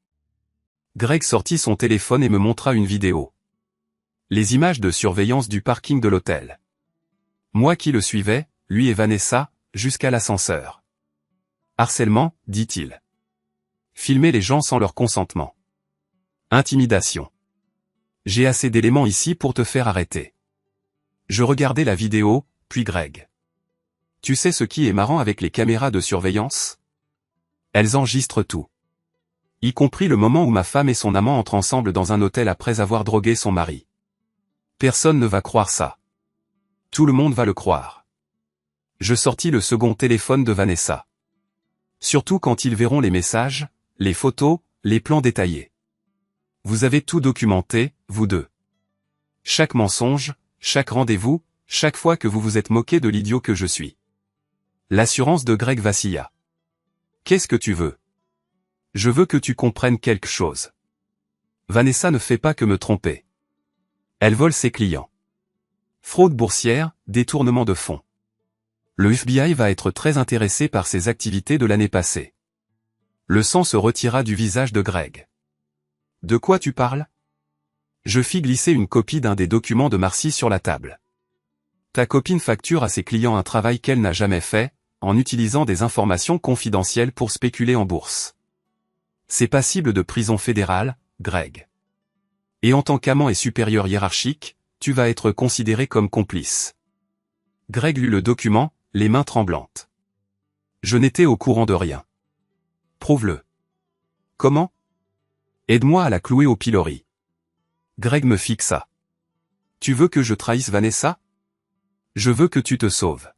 Greg sortit son téléphone et me montra une vidéo. Les images de surveillance du parking de l'hôtel. Moi qui le suivais, lui et Vanessa, jusqu'à l'ascenseur. Harcèlement, dit-il. Filmer les gens sans leur consentement. Intimidation. J'ai assez d'éléments ici pour te faire arrêter. Je regardais la vidéo, puis Greg. Tu sais ce qui est marrant avec les caméras de surveillance? Elles enregistrent tout. Y compris le moment où ma femme et son amant entrent ensemble dans un hôtel après avoir drogué son mari. Personne ne va croire ça. Tout le monde va le croire. Je sortis le second téléphone de Vanessa. Surtout quand ils verront les messages, les photos, les plans détaillés. Vous avez tout documenté, vous deux. Chaque mensonge, chaque rendez-vous, chaque fois que vous vous êtes moqué de l'idiot que je suis. L'assurance de Greg vacilla. Qu'est-ce que tu veux? Je veux que tu comprennes quelque chose. Vanessa ne fait pas que me tromper. Elle vole ses clients. Fraude boursière, détournement de fonds. Le FBI va être très intéressé par ses activités de l'année passée. Le sang se retira du visage de Greg. De quoi tu parles? Je fis glisser une copie d'un des documents de Marcy sur la table. Ta copine facture à ses clients un travail qu'elle n'a jamais fait, en utilisant des informations confidentielles pour spéculer en bourse. C'est passible de prison fédérale, Greg. Et en tant qu'amant et supérieur hiérarchique, tu vas être considéré comme complice. Greg lut le document, les mains tremblantes. Je n'étais au courant de rien. Prouve-le. Comment? Aide-moi à la clouer au pilori. Greg me fixa. Tu veux que je trahisse Vanessa? Je veux que tu te sauves.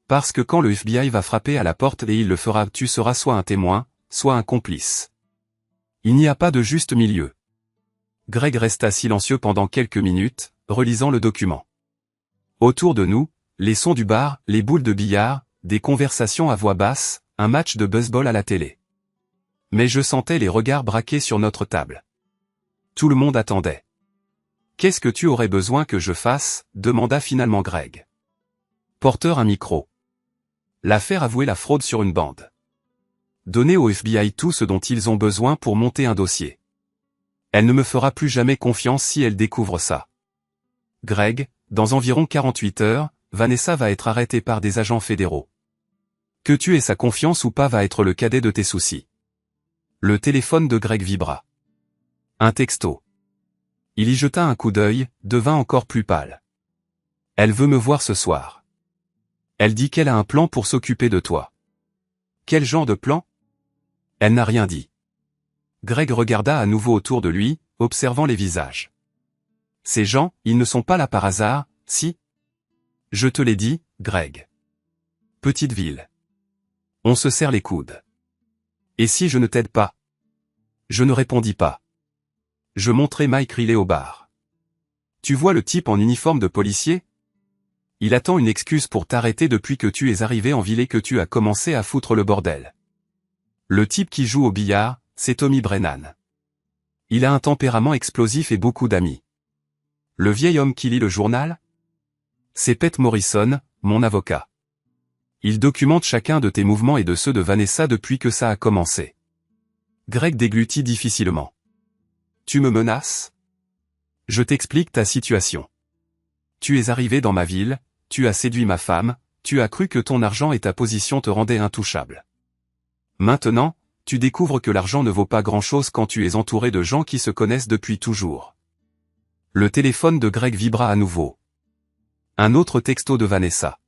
Parce que quand le FBI va frapper à la porte et il le fera, tu seras soit un témoin, soit un complice. Il n'y a pas de juste milieu. Greg resta silencieux pendant quelques minutes, relisant le document. Autour de nous, les sons du bar, les boules de billard, des conversations à voix basse, un match de baseball à la télé. Mais je sentais les regards braqués sur notre table. Tout le monde attendait. Qu'est-ce que tu aurais besoin que je fasse? Demanda finalement Greg. Porteur un micro. L'affaire avouait la fraude sur une bande. Donner au FBI tout ce dont ils ont besoin pour monter un dossier. Elle ne me fera plus jamais confiance si elle découvre ça. Greg, dans environ 48 heures, Vanessa va être arrêtée par des agents fédéraux. Que tu aies sa confiance ou pas va être le cadet de tes soucis. Le téléphone de Greg vibra. Un texto. Il y jeta un coup d'œil, devint encore plus pâle. Elle veut me voir ce soir. Elle dit qu'elle a un plan pour s'occuper de toi. Quel genre de plan? Elle n'a rien dit. Greg regarda à nouveau autour de lui, observant les visages. Ces gens, ils ne sont pas là par hasard, si? Je te l'ai dit, Greg. Petite ville. On se serre les coudes. Et si je ne t'aide pas? Je ne répondis pas. Je montrai Mike Riley au bar. Tu vois le type en uniforme de policier? Il attend une excuse pour t'arrêter depuis que tu es arrivé en ville et que tu as commencé à foutre le bordel. Le type qui joue au billard, c'est Tommy Brennan. Il a un tempérament explosif et beaucoup d'amis. Le vieil homme qui lit le journal? C'est Pete Morrison, mon avocat. Il documente chacun de tes mouvements et de ceux de Vanessa depuis que ça a commencé. Greg déglutit difficilement. Tu me menaces? Je t'explique ta situation. Tu es arrivé dans ma ville, tu as séduit ma femme, tu as cru que ton argent et ta position te rendaient intouchable. Maintenant, tu découvres que l'argent ne vaut pas grand-chose quand tu es entouré de gens qui se connaissent depuis toujours. Le téléphone de Greg vibra à nouveau. Un autre texto de Vanessa.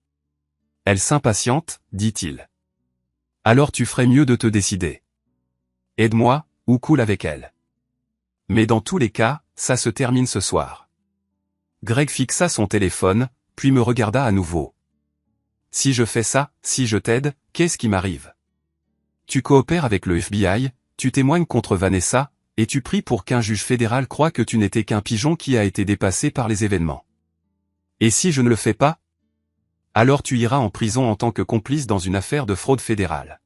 Elle s'impatiente, dit-il. Alors tu ferais mieux de te décider. Aide-moi, ou coule avec elle. Mais dans tous les cas, ça se termine ce soir. Greg fixa son téléphone, puis me regarda à nouveau. Si je fais ça, si je t'aide, qu'est-ce qui m'arrive? Tu coopères avec le FBI, tu témoignes contre Vanessa, et tu pries pour qu'un juge fédéral croie que tu n'étais qu'un pigeon qui a été dépassé par les événements. Et si je ne le fais pas? Alors tu iras en prison en tant que complice dans une affaire de fraude fédérale.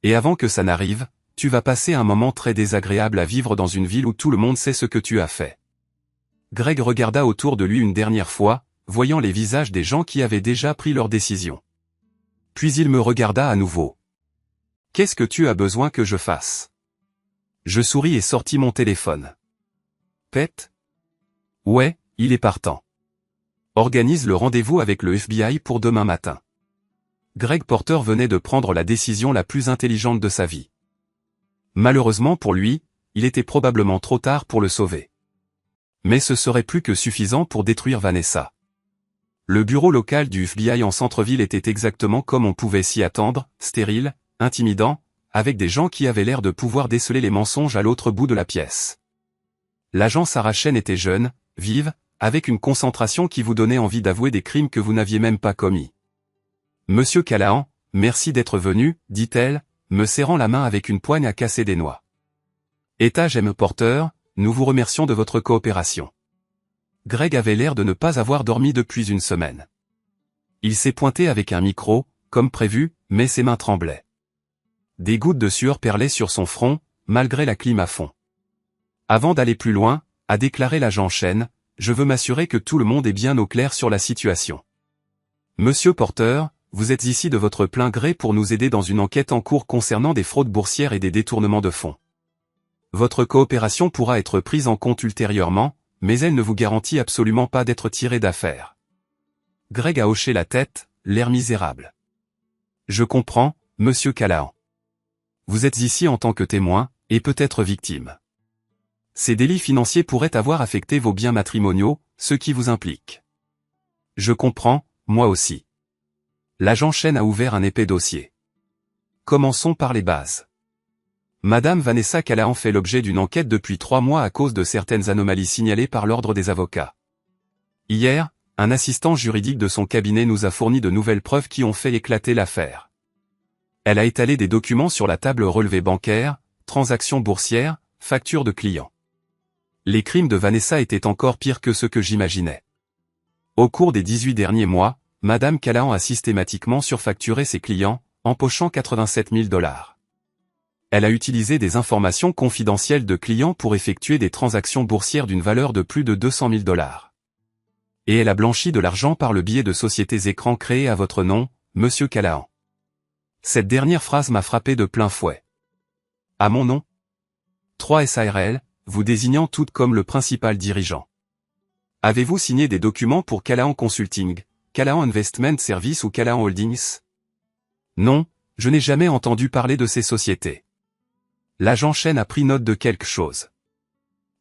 Et avant que ça n'arrive, tu vas passer un moment très désagréable à vivre dans une ville où tout le monde sait ce que tu as fait. Greg regarda autour de lui une dernière fois, voyant les visages des gens qui avaient déjà pris leur décision. Puis il me regarda à nouveau. Qu'est-ce que tu as besoin que je fasse? Je souris et sortis mon téléphone. Pete? Ouais, il est partant. Organise le rendez-vous avec le FBI pour demain matin. Greg Porter venait de prendre la décision la plus intelligente de sa vie. Malheureusement pour lui, il était probablement trop tard pour le sauver. Mais ce serait plus que suffisant pour détruire Vanessa. Le bureau local du FBI en centre-ville était exactement comme on pouvait s'y attendre, stérile, intimidant, avec des gens qui avaient l'air de pouvoir déceler les mensonges à l'autre bout de la pièce. L'agent Sarah Chen était jeune, vive, avec une concentration qui vous donnait envie d'avouer des crimes que vous n'aviez même pas commis. « Monsieur Callahan, merci d'être venu, dit-elle, me serrant la main avec une poigne à casser des noix. Étage M. Porter, nous vous remercions de votre coopération. » Greg avait l'air de ne pas avoir dormi depuis une semaine. Il s'est pointé avec un micro, comme prévu, mais ses mains tremblaient. Des gouttes de sueur perlaient sur son front, malgré la clim à fond. Avant d'aller plus loin, a déclaré l'agent Chen, je veux m'assurer que tout le monde est bien au clair sur la situation. Monsieur Porter, vous êtes ici de votre plein gré pour nous aider dans une enquête en cours concernant des fraudes boursières et des détournements de fonds. Votre coopération pourra être prise en compte ultérieurement, mais elle ne vous garantit absolument pas d'être tiré d'affaire. Greg a hoché la tête, l'air misérable. Je comprends, monsieur Callahan. Vous êtes ici en tant que témoin, et peut-être victime. Ces délits financiers pourraient avoir affecté vos biens matrimoniaux, ce qui vous implique. Je comprends, moi aussi. L'agent Chen a ouvert un épais dossier. Commençons par les bases. Madame Vanessa Callahan fait l'objet d'une enquête depuis 3 mois à cause de certaines anomalies signalées par l'ordre des avocats. Hier, un assistant juridique de son cabinet nous a fourni de nouvelles preuves qui ont fait éclater l'affaire. Elle a étalé des documents sur la table relevés bancaires, transactions boursières, factures de clients. Les crimes de Vanessa étaient encore pires que ce que j'imaginais. Au cours des 18 derniers mois, Madame Callahan a systématiquement surfacturé ses clients, empochant 87 000 $. Elle a utilisé des informations confidentielles de clients pour effectuer des transactions boursières d'une valeur de plus de 200 000 $. Et elle a blanchi de l'argent par le biais de sociétés écrans créées à votre nom, monsieur Callahan. Cette dernière phrase m'a frappé de plein fouet. À mon nom 3 SARL, vous désignant toutes comme le principal dirigeant. Avez-vous signé des documents pour Callahan Consulting, Callahan Investment Service ou Callahan Holdings? Non, je n'ai jamais entendu parler de ces sociétés. L'agent Chen a pris note de quelque chose.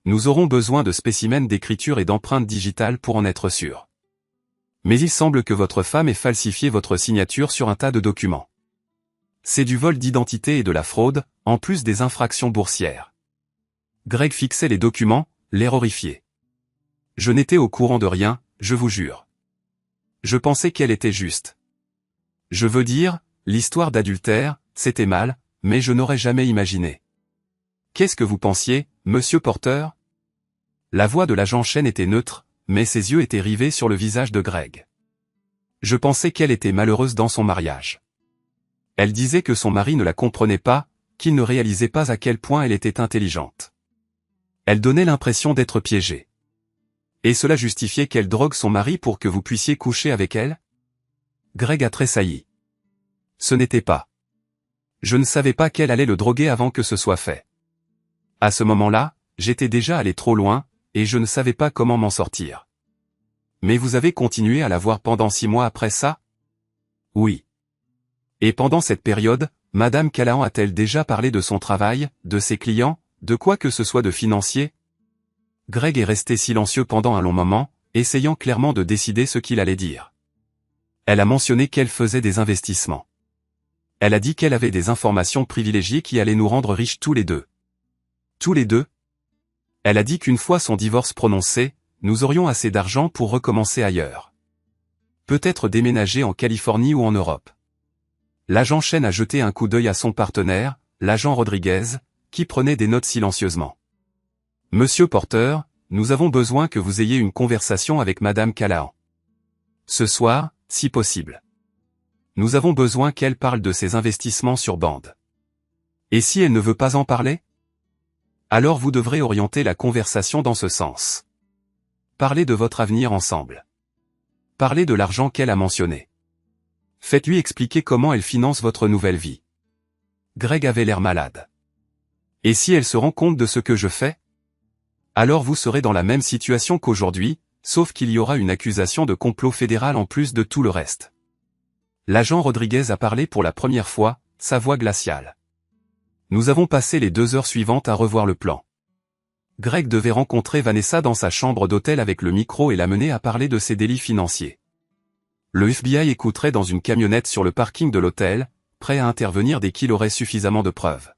Nous aurons besoin de spécimens d'écriture et d'empreintes digitales pour en être sûr. Mais il semble que votre femme ait falsifié votre signature sur un tas de documents. C'est du vol d'identité et de la fraude, en plus des infractions boursières. Greg fixait les documents, l'air horrifié. Je n'étais au courant de rien, je vous jure. Je pensais qu'elle était juste. Je veux dire, l'histoire d'adultère, c'était mal, mais je n'aurais jamais imaginé. Qu'est-ce que vous pensiez, monsieur Porter? La voix de l'agent Chen était neutre, mais ses yeux étaient rivés sur le visage de Greg. Je pensais qu'elle était malheureuse dans son mariage. Elle disait que son mari ne la comprenait pas, qu'il ne réalisait pas à quel point elle était intelligente. Elle donnait l'impression d'être piégée. Et cela justifiait qu'elle drogue son mari pour que vous puissiez coucher avec elle? Greg a tressailli. Ce n'était pas. Je ne savais pas qu'elle allait le droguer avant que ce soit fait. À ce moment-là, j'étais déjà allé trop loin, et je ne savais pas comment m'en sortir. Mais vous avez continué à la voir pendant 6 mois après ça? Oui. Et pendant cette période, Madame Callahan a-t-elle déjà parlé de son travail, de ses clients, de quoi que ce soit de financier? Greg est resté silencieux pendant un long moment, essayant clairement de décider ce qu'il allait dire. Elle a mentionné qu'elle faisait des investissements. Elle a dit qu'elle avait des informations privilégiées qui allaient nous rendre riches tous les deux. Tous les deux? Elle a dit qu'une fois son divorce prononcé, nous aurions assez d'argent pour recommencer ailleurs. Peut-être déménager en Californie ou en Europe. L'agent Chen a jeté un coup d'œil à son partenaire, l'agent Rodriguez, qui prenait des notes silencieusement. Monsieur Porter, nous avons besoin que vous ayez une conversation avec Madame Callahan. Ce soir, si possible. Nous avons besoin qu'elle parle de ses investissements sur bande. Et si elle ne veut pas en parler? Alors vous devrez orienter la conversation dans ce sens. Parlez de votre avenir ensemble. Parlez de l'argent qu'elle a mentionné. Faites-lui expliquer comment elle finance votre nouvelle vie. Greg avait l'air malade. Et si elle se rend compte de ce que je fais? Alors vous serez dans la même situation qu'aujourd'hui, sauf qu'il y aura une accusation de complot fédéral en plus de tout le reste. L'agent Rodriguez a parlé pour la première fois, sa voix glaciale. Nous avons passé les 2 heures suivantes à revoir le plan. Greg devait rencontrer Vanessa dans sa chambre d'hôtel avec le micro et la mener à parler de ses délits financiers. Le FBI écouterait dans une camionnette sur le parking de l'hôtel, prêt à intervenir dès qu'il aurait suffisamment de preuves.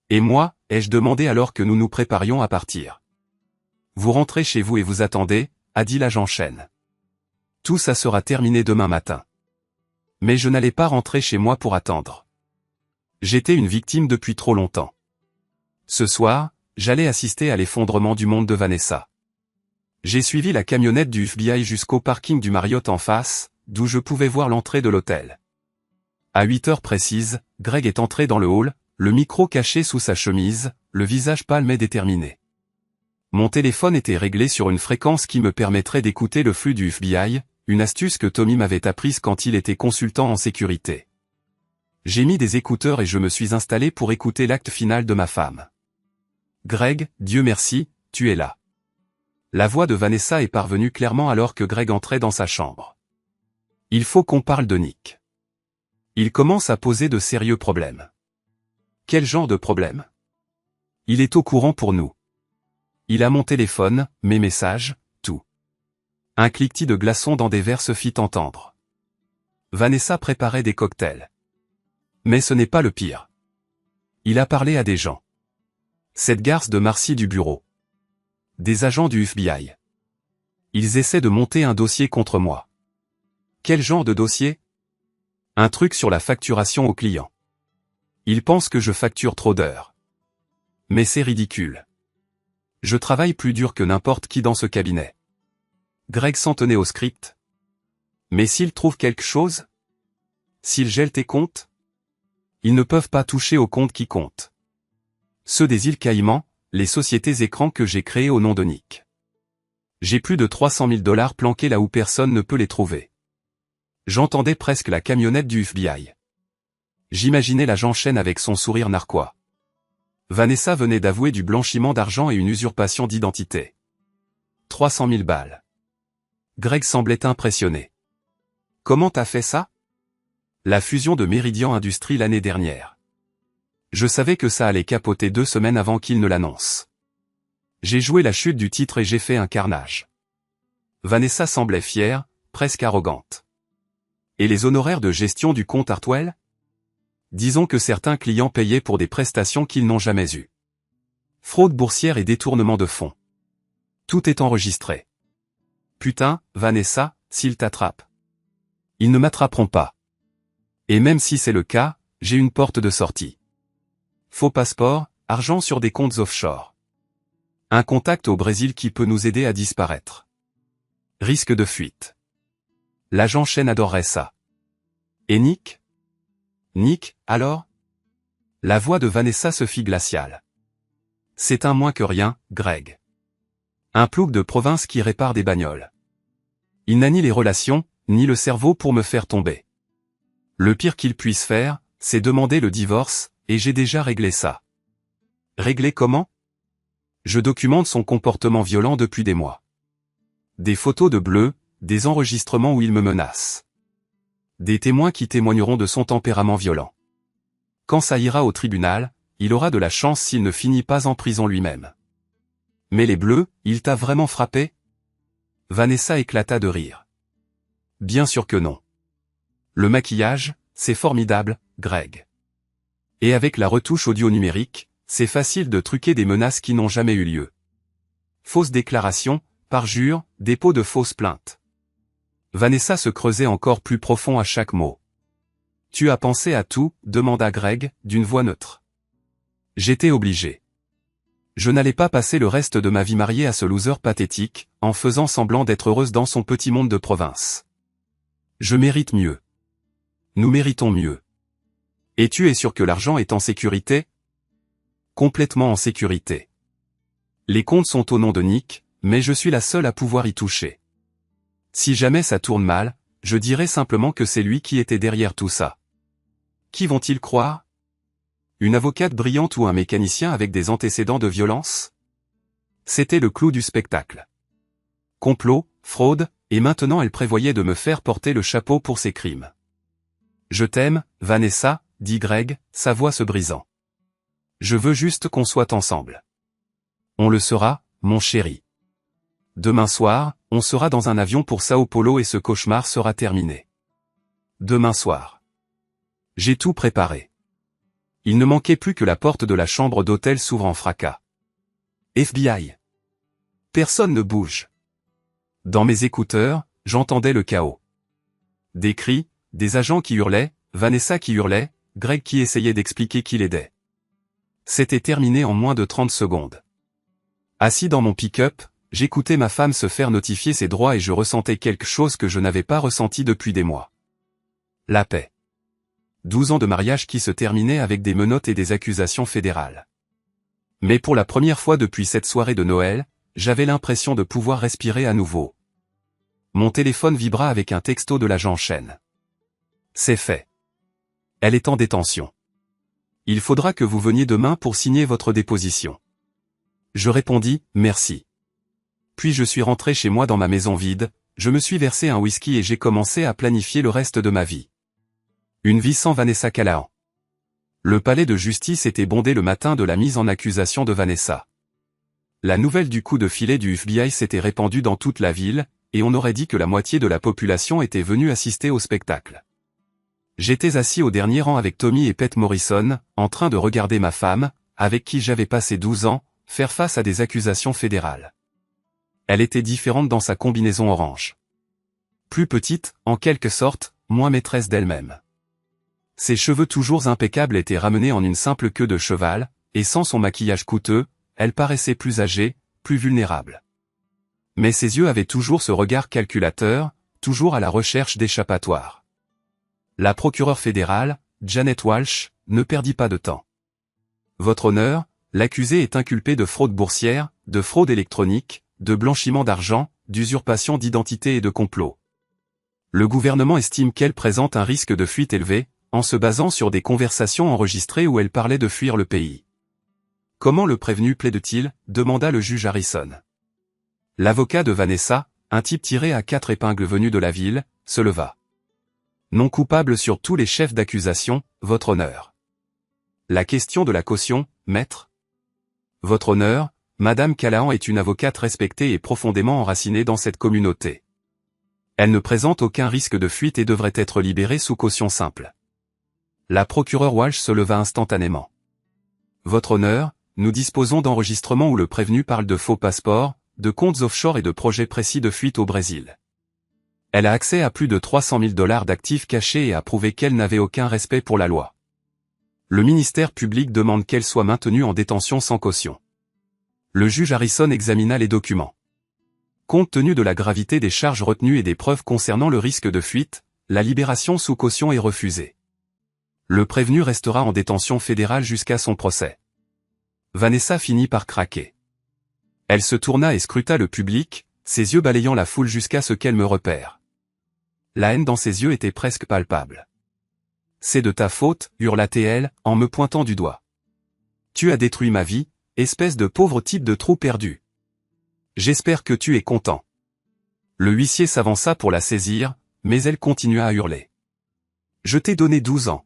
Et moi, ai-je demandé alors que nous nous préparions à partir. Vous rentrez chez vous et vous attendez, a dit l'agent Chen. Tout ça sera terminé demain matin. Mais je n'allais pas rentrer chez moi pour attendre. J'étais une victime depuis trop longtemps. Ce soir, j'allais assister à l'effondrement du monde de Vanessa. J'ai suivi la camionnette du FBI jusqu'au parking du Marriott en face, d'où je pouvais voir l'entrée de l'hôtel. À 8 heures précises, Greg est entré dans le hall, le micro caché sous sa chemise, le visage pâle mais déterminé. Mon téléphone était réglé sur une fréquence qui me permettrait d'écouter le flux du FBI, une astuce que Tommy m'avait apprise quand il était consultant en sécurité. J'ai mis des écouteurs et je me suis installé pour écouter l'acte final de ma femme. Greg, Dieu merci, tu es là. La voix de Vanessa est parvenue clairement alors que Greg entrait dans sa chambre. Il faut qu'on parle de Nick. Il commence à poser de sérieux problèmes. Quel genre de problème? Il est au courant pour nous. Il a mon téléphone, mes messages, tout. Un cliquetis de glaçons dans des verres se fit entendre. Vanessa préparait des cocktails. Mais ce n'est pas le pire. Il a parlé à des gens. Cette garce de Marcy du bureau. Des agents du FBI. Ils essaient de monter un dossier contre moi. Quel genre de dossier? Un truc sur la facturation aux clients. Ils pensent que je facture trop d'heures. Mais c'est ridicule. Je travaille plus dur que n'importe qui dans ce cabinet. Greg s'en tenait au script. Mais s'ils trouvent quelque chose? S'ils gèlent tes comptes? Ils ne peuvent pas toucher aux comptes qui comptent. Ceux des îles Caïmans, les sociétés écrans que j'ai créées au nom de Nick. J'ai plus de 300 000 $ planqués là où personne ne peut les trouver. J'entendais presque la camionnette du FBI. J'imaginais l'agent Chen avec son sourire narquois. Vanessa venait d'avouer du blanchiment d'argent et une usurpation d'identité. 300 000 balles. Greg semblait impressionné. Comment t'as fait ça? La fusion de Meridian Industries l'année dernière. Je savais que ça allait capoter 2 semaines avant qu'il ne l'annonce. J'ai joué la chute du titre et j'ai fait un carnage. Vanessa semblait fière, presque arrogante. Et les honoraires de gestion du compte Hartwell? Disons que certains clients payaient pour des prestations qu'ils n'ont jamais eues. Fraude boursière et détournement de fonds. Tout est enregistré. Putain, Vanessa, s'ils t'attrapent. Ils ne m'attraperont pas. Et même si c'est le cas, j'ai une porte de sortie. Faux passeport, argent sur des comptes offshore. Un contact au Brésil qui peut nous aider à disparaître. Risque de fuite. L'agent Chen adorerait ça. Et Nick? Nick, alors? La voix de Vanessa se fit glaciale. C'est un moins que rien, Greg. Un plouc de province qui répare des bagnoles. Il n'a ni les relations, ni le cerveau pour me faire tomber. Le pire qu'il puisse faire, c'est demander le divorce, et j'ai déjà réglé ça. Réglé comment? Je documente son comportement violent depuis des mois. Des photos de bleu, des enregistrements où il me menace. Des témoins qui témoigneront de son tempérament violent. Quand ça ira au tribunal, il aura de la chance s'il ne finit pas en prison lui-même. Mais les bleus, il t'a vraiment frappé? Vanessa éclata de rire. Bien sûr que non. Le maquillage, c'est formidable, Greg. Et avec la retouche audio numérique, c'est facile de truquer des menaces qui n'ont jamais eu lieu. Fausses déclarations, parjures, dépôt de fausses plaintes. Vanessa se creusait encore plus profond à chaque mot. Tu as pensé à tout, demanda Greg, d'une voix neutre. J'étais obligé. Je n'allais pas passer le reste de ma vie mariée à ce loser pathétique, en faisant semblant d'être heureuse dans son petit monde de province. Je mérite mieux. Nous méritons mieux. Et tu es sûr que l'argent est en sécurité? Complètement en sécurité. Les comptes sont au nom de Nick, mais je suis la seule à pouvoir y toucher. Si jamais ça tourne mal, je dirai simplement que c'est lui qui était derrière tout ça. Qui vont-ils croire? Une avocate brillante ou un mécanicien avec des antécédents de violence? C'était le clou du spectacle. Complot, fraude, et maintenant elle prévoyait de me faire porter le chapeau pour ses crimes. Je t'aime, Vanessa, dit Greg, sa voix se brisant. Je veux juste qu'on soit ensemble. On le sera, mon chéri. Demain soir, on sera dans un avion pour Sao Paulo et ce cauchemar sera terminé. Demain soir. J'ai tout préparé. Il ne manquait plus que la porte de la chambre d'hôtel s'ouvre en fracas. FBI. Personne ne bouge. Dans mes écouteurs, j'entendais le chaos. Des cris, des agents qui hurlaient, Vanessa qui hurlait, Greg qui essayait d'expliquer qui l'aidait. C'était terminé en moins de 30 secondes. Assis dans mon pick-up, j'écoutais ma femme se faire notifier ses droits et je ressentais quelque chose que je n'avais pas ressenti depuis des mois. La paix. 12 ans de mariage qui se terminaient avec des menottes et des accusations fédérales. Mais pour la première fois depuis cette soirée de Noël, j'avais l'impression de pouvoir respirer à nouveau. Mon téléphone vibra avec un texto de l'agent Chen. C'est fait. Elle est en détention. Il faudra que vous veniez demain pour signer votre déposition. Je répondis, merci. Puis je suis rentré chez moi dans ma maison vide, je me suis versé un whisky et j'ai commencé à planifier le reste de ma vie. Une vie sans Vanessa Callahan. Le palais de justice était bondé le matin de la mise en accusation de Vanessa. La nouvelle du coup de filet du FBI s'était répandue dans toute la ville, et on aurait dit que la moitié de la population était venue assister au spectacle. J'étais assis au dernier rang avec Tommy et Pete Morrison, en train de regarder ma femme, avec qui j'avais passé 12 ans, faire face à des accusations fédérales. Elle était différente dans sa combinaison orange. Plus petite, en quelque sorte, moins maîtresse d'elle-même. Ses cheveux toujours impeccables étaient ramenés en une simple queue de cheval, et sans son maquillage coûteux, elle paraissait plus âgée, plus vulnérable. Mais ses yeux avaient toujours ce regard calculateur, toujours à la recherche d'échappatoires. La procureure fédérale, Janet Walsh, ne perdit pas de temps. Votre honneur, l'accusé est inculpé de fraude boursière, de fraude électronique, de blanchiment d'argent, d'usurpation d'identité et de complot. Le gouvernement estime qu'elle présente un risque de fuite élevé, en se basant sur des conversations enregistrées où elle parlait de fuir le pays. Comment le prévenu plaide-t-il, demanda le juge Harrison. L'avocat de Vanessa, un type tiré à 4 épingles venu de la ville, se leva. Non coupable sur tous les chefs d'accusation, votre honneur. La question de la caution, maître. Votre honneur, Madame Callahan est une avocate respectée et profondément enracinée dans cette communauté. Elle ne présente aucun risque de fuite et devrait être libérée sous caution simple. La procureure Walsh se leva instantanément. Votre honneur, nous disposons d'enregistrements où le prévenu parle de faux passeports, de comptes offshore et de projets précis de fuite au Brésil. Elle a accès à plus de 300 000 $ d'actifs cachés et a prouvé qu'elle n'avait aucun respect pour la loi. Le ministère public demande qu'elle soit maintenue en détention sans caution. Le juge Harrison examina les documents. Compte tenu de la gravité des charges retenues et des preuves concernant le risque de fuite, la libération sous caution est refusée. Le prévenu restera en détention fédérale jusqu'à son procès. Vanessa finit par craquer. Elle se tourna et scruta le public, ses yeux balayant la foule jusqu'à ce qu'elle me repère. La haine dans ses yeux était presque palpable. C'est de ta faute, hurla-t-elle, en me pointant du doigt. Tu as détruit ma vie, espèce de pauvre type de trou perdu. J'espère que tu es content. Le huissier s'avança pour la saisir, mais elle continua à hurler. Je t'ai donné 12 ans.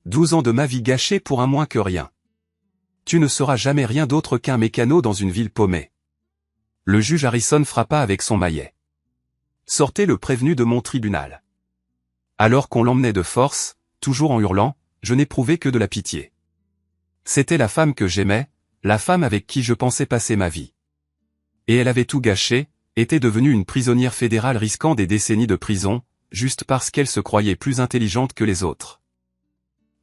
12 ans de ma vie gâchée pour un moins que rien. Tu ne seras jamais rien d'autre qu'un mécano dans une ville paumée. Le juge Harrison frappa avec son maillet. Sortez le prévenu de mon tribunal. Alors qu'on l'emmenait de force, toujours en hurlant, je n'éprouvais que de la pitié. C'était la femme que j'aimais, la femme avec qui je pensais passer ma vie. Et elle avait tout gâché, était devenue une prisonnière fédérale risquant des décennies de prison, juste parce qu'elle se croyait plus intelligente que les autres.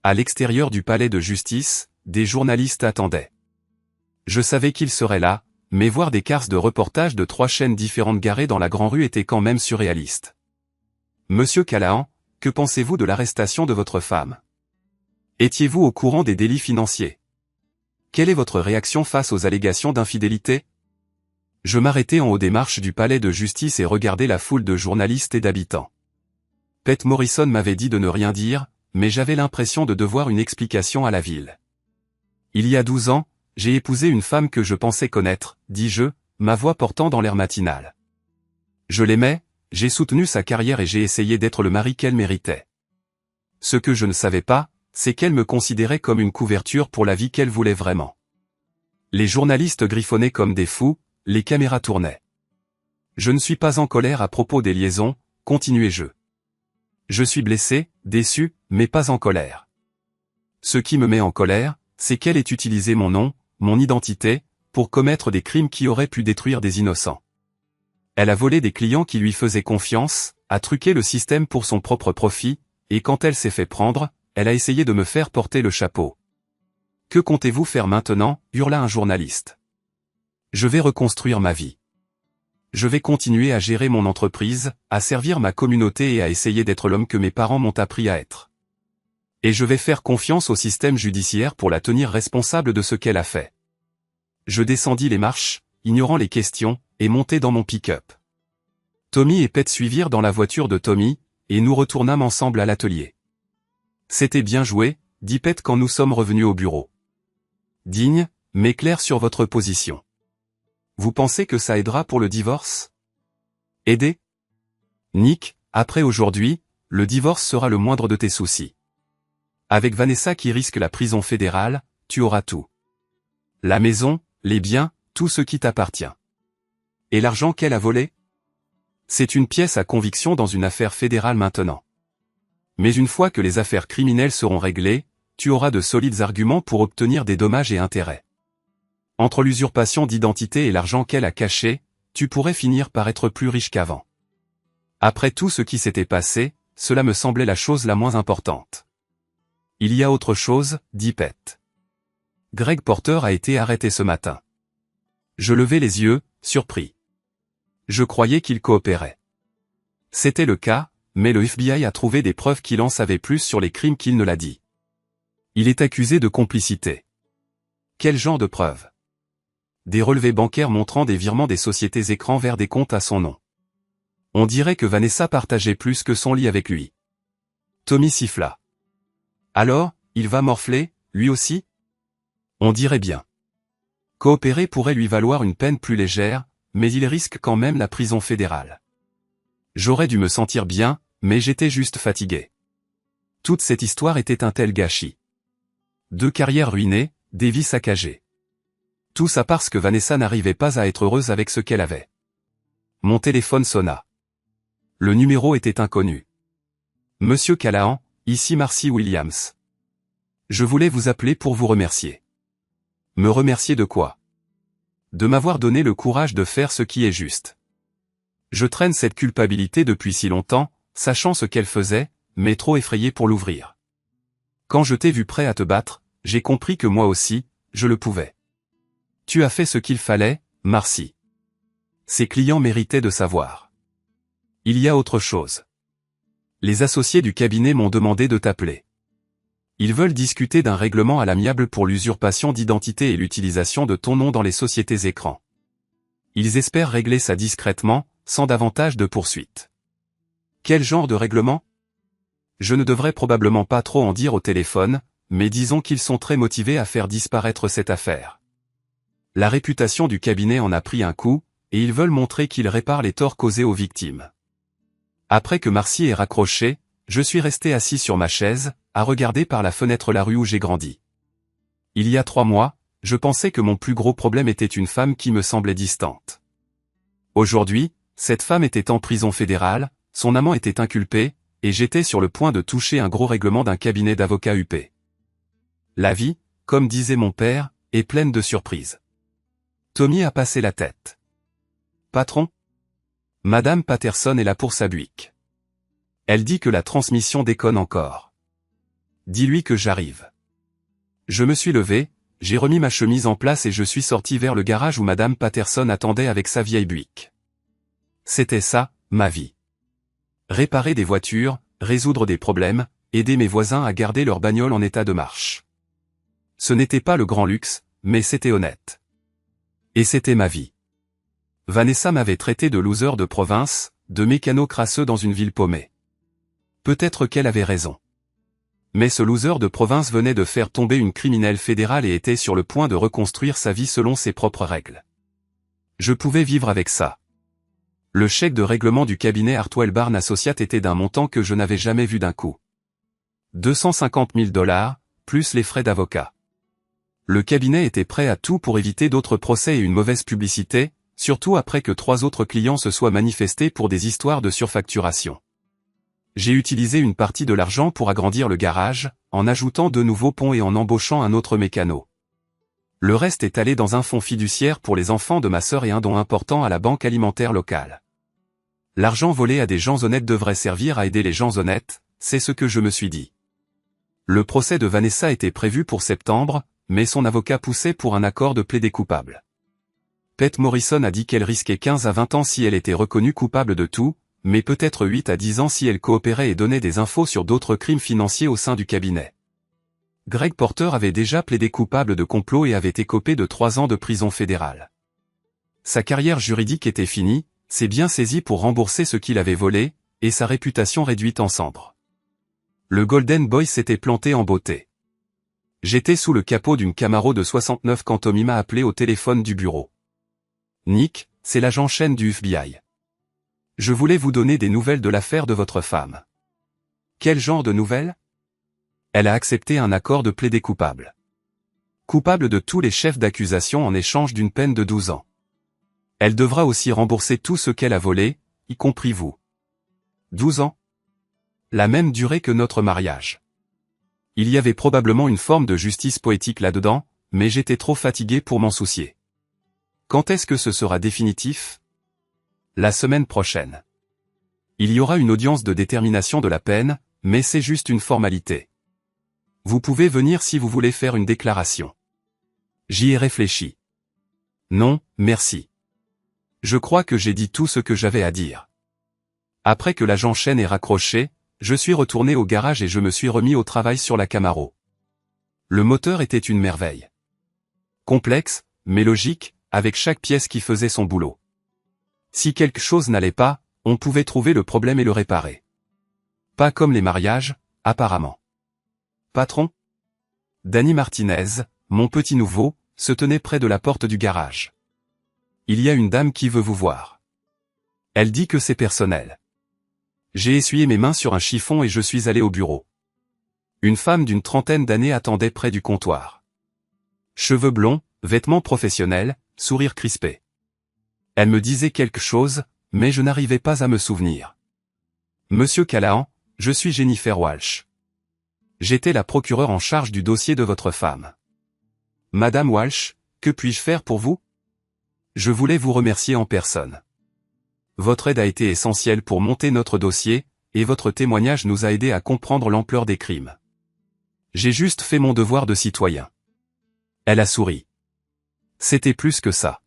À l'extérieur du palais de justice, des journalistes attendaient. Je savais qu'ils seraient là, mais voir des cases de reportages de 3 chaînes différentes garées dans la grande rue était quand même surréaliste. Monsieur Callahan, que pensez-vous de l'arrestation de votre femme? Étiez-vous au courant des délits financiers? Quelle est votre réaction face aux allégations d'infidélité? Je m'arrêtai en haut des marches du palais de justice et regardais la foule de journalistes et d'habitants. Pete Morrison m'avait dit de ne rien dire, mais j'avais l'impression de devoir une explication à la ville. Il y a 12 ans, j'ai épousé une femme que je pensais connaître, dis-je, ma voix portant dans l'air matinal. Je l'aimais, j'ai soutenu sa carrière et j'ai essayé d'être le mari qu'elle méritait. Ce que je ne savais pas, c'est qu'elle me considérait comme une couverture pour la vie qu'elle voulait vraiment. Les journalistes griffonnaient comme des fous, les caméras tournaient. Je ne suis pas en colère à propos des liaisons, continuai-je. Je suis blessé, déçu, mais pas en colère. Ce qui me met en colère, c'est qu'elle ait utilisé mon nom, mon identité, pour commettre des crimes qui auraient pu détruire des innocents. Elle a volé des clients qui lui faisaient confiance, a truqué le système pour son propre profit, et quand elle s'est fait prendre, elle a essayé de me faire porter le chapeau. Que comptez-vous faire maintenant, hurla un journaliste. Je vais reconstruire ma vie. Je vais continuer à gérer mon entreprise, à servir ma communauté et à essayer d'être l'homme que mes parents m'ont appris à être. Et je vais faire confiance au système judiciaire pour la tenir responsable de ce qu'elle a fait. Je descendis les marches, ignorant les questions, et montai dans mon pick-up. Tommy et Pete suivirent dans la voiture de Tommy, et nous retournâmes ensemble à l'atelier. C'était bien joué, dit Pete quand nous sommes revenus au bureau. Digne, mais clair sur votre position. Vous pensez que ça aidera pour le divorce? Aider? Nick, après aujourd'hui, le divorce sera le moindre de tes soucis. Avec Vanessa qui risque la prison fédérale, tu auras tout. La maison, les biens, tout ce qui t'appartient. Et l'argent qu'elle a volé? C'est une pièce à conviction dans une affaire fédérale maintenant. Mais une fois que les affaires criminelles seront réglées, tu auras de solides arguments pour obtenir des dommages et intérêts. Entre l'usurpation d'identité et l'argent qu'elle a caché, tu pourrais finir par être plus riche qu'avant. Après tout ce qui s'était passé, cela me semblait la chose la moins importante. Il y a autre chose, dit Pete. Greg Porter a été arrêté ce matin. Je levai les yeux, surpris. Je croyais qu'il coopérait. C'était le cas, mais le FBI a trouvé des preuves qu'il en savait plus sur les crimes qu'il ne l'a dit. Il est accusé de complicité. Quel genre de preuves? Des relevés bancaires montrant des virements des sociétés écrans vers des comptes à son nom. On dirait que Vanessa partageait plus que son lit avec lui. Tommy siffla. Alors, il va morfler, lui aussi? On dirait bien. Coopérer pourrait lui valoir une peine plus légère, mais il risque quand même la prison fédérale. J'aurais dû me sentir bien, mais j'étais juste fatigué. Toute cette histoire était un tel gâchis. 2 carrières ruinées, des vies saccagées. Tout ça parce que Vanessa n'arrivait pas à être heureuse avec ce qu'elle avait. Mon téléphone sonna. Le numéro était inconnu. Monsieur Callahan, ici Marcy Williams. Je voulais vous appeler pour vous remercier. Me remercier de quoi? De m'avoir donné le courage de faire ce qui est juste. Je traîne cette culpabilité depuis si longtemps, sachant ce qu'elle faisait, mais trop effrayé pour l'ouvrir. Quand je t'ai vu prêt à te battre, j'ai compris que moi aussi, je le pouvais. Tu as fait ce qu'il fallait, Marcy. Ses clients méritaient de savoir. Il y a autre chose. Les associés du cabinet m'ont demandé de t'appeler. Ils veulent discuter d'un règlement à l'amiable pour l'usurpation d'identité et l'utilisation de ton nom dans les sociétés écrans. Ils espèrent régler ça discrètement, sans davantage de poursuites. Quel genre de règlement? Je ne devrais probablement pas trop en dire au téléphone, mais disons qu'ils sont très motivés à faire disparaître cette affaire. La réputation du cabinet en a pris un coup, et ils veulent montrer qu'ils réparent les torts causés aux victimes. Après que Marcy ait raccroché, je suis resté assis sur ma chaise, à regarder par la fenêtre la rue où j'ai grandi. Il y a 3 mois, je pensais que mon plus gros problème était une femme qui me semblait distante. Aujourd'hui, cette femme était en prison fédérale, son amant était inculpé, et j'étais sur le point de toucher un gros règlement d'un cabinet d'avocats UP. La vie, comme disait mon père, est pleine de surprises. Tommy a passé la tête. Patron? Madame Patterson est là pour sa Buick. Elle dit que la transmission déconne encore. Dis-lui que j'arrive. Je me suis levé, j'ai remis ma chemise en place et je suis sorti vers le garage où Madame Patterson attendait avec sa vieille Buick. C'était ça, ma vie. Réparer des voitures, résoudre des problèmes, aider mes voisins à garder leur bagnole en état de marche. Ce n'était pas le grand luxe, mais c'était honnête. Et c'était ma vie. Vanessa m'avait traité de loser de province, de mécano crasseux dans une ville paumée. Peut-être qu'elle avait raison. Mais ce loser de province venait de faire tomber une criminelle fédérale et était sur le point de reconstruire sa vie selon ses propres règles. Je pouvais vivre avec ça. Le chèque de règlement du cabinet Hartwell Barnes Associates était d'un montant que je n'avais jamais vu d'un coup. 250 000 $, plus les frais d'avocat. Le cabinet était prêt à tout pour éviter d'autres procès et une mauvaise publicité, surtout après que 3 autres clients se soient manifestés pour des histoires de surfacturation. J'ai utilisé une partie de l'argent pour agrandir le garage, en ajoutant 2 nouveaux ponts et en embauchant un autre mécano. Le reste est allé dans un fonds fiduciaire pour les enfants de ma sœur et un don important à la banque alimentaire locale. L'argent volé à des gens honnêtes devrait servir à aider les gens honnêtes, c'est ce que je me suis dit. Le procès de Vanessa était prévu pour septembre, mais son avocat poussait pour un accord de plaidé coupable. Pete Morrison a dit qu'elle risquait 15 à 20 ans si elle était reconnue coupable de tout, mais peut-être 8 à 10 ans si elle coopérait et donnait des infos sur d'autres crimes financiers au sein du cabinet. Greg Porter avait déjà plaidé coupable de complot et avait écopé de 3 ans de prison fédérale. Sa carrière juridique était finie, s'est bien saisi pour rembourser ce qu'il avait volé, et sa réputation réduite en cendres. Le Golden Boy s'était planté en beauté. J'étais sous le capot d'une Camaro de 69 quand Tommy m'a appelé au téléphone du bureau. Nick, c'est l'agent Chen du FBI. Je voulais vous donner des nouvelles de l'affaire de votre femme. Quel genre de nouvelles? Elle a accepté un accord de plaidé coupable. Coupable de tous les chefs d'accusation en échange d'une peine de 12 ans. Elle devra aussi rembourser tout ce qu'elle a volé, y compris vous. 12 ans? La même durée que notre mariage. Il y avait probablement une forme de justice poétique là-dedans, mais j'étais trop fatigué pour m'en soucier. Quand est-ce que ce sera définitif? La semaine prochaine. Il y aura une audience de détermination de la peine, mais c'est juste une formalité. Vous pouvez venir si vous voulez faire une déclaration. J'y ai réfléchi. Non, merci. Je crois que j'ai dit tout ce que j'avais à dire. Après que l'agent Chen ait raccroché, je suis retourné au garage et je me suis remis au travail sur la Camaro. Le moteur était une merveille. Complexe, mais logique, avec chaque pièce qui faisait son boulot. Si quelque chose n'allait pas, on pouvait trouver le problème et le réparer. Pas comme les mariages, apparemment. Patron? Danny Martinez, mon petit nouveau, se tenait près de la porte du garage. Il y a une dame qui veut vous voir. Elle dit que c'est personnel. J'ai essuyé mes mains sur un chiffon et je suis allé au bureau. Une femme d'une trentaine d'années attendait près du comptoir. Cheveux blonds, vêtements professionnels, sourire crispé. Elle me disait quelque chose, mais je n'arrivais pas à me souvenir. Monsieur Callahan, je suis Jennifer Walsh. J'étais la procureure en charge du dossier de votre femme. Madame Walsh, que puis-je faire pour vous? Je voulais vous remercier en personne. Votre aide a été essentielle pour monter notre dossier, et votre témoignage nous a aidés à comprendre l'ampleur des crimes. J'ai juste fait mon devoir de citoyen. Elle a souri. C'était plus que ça.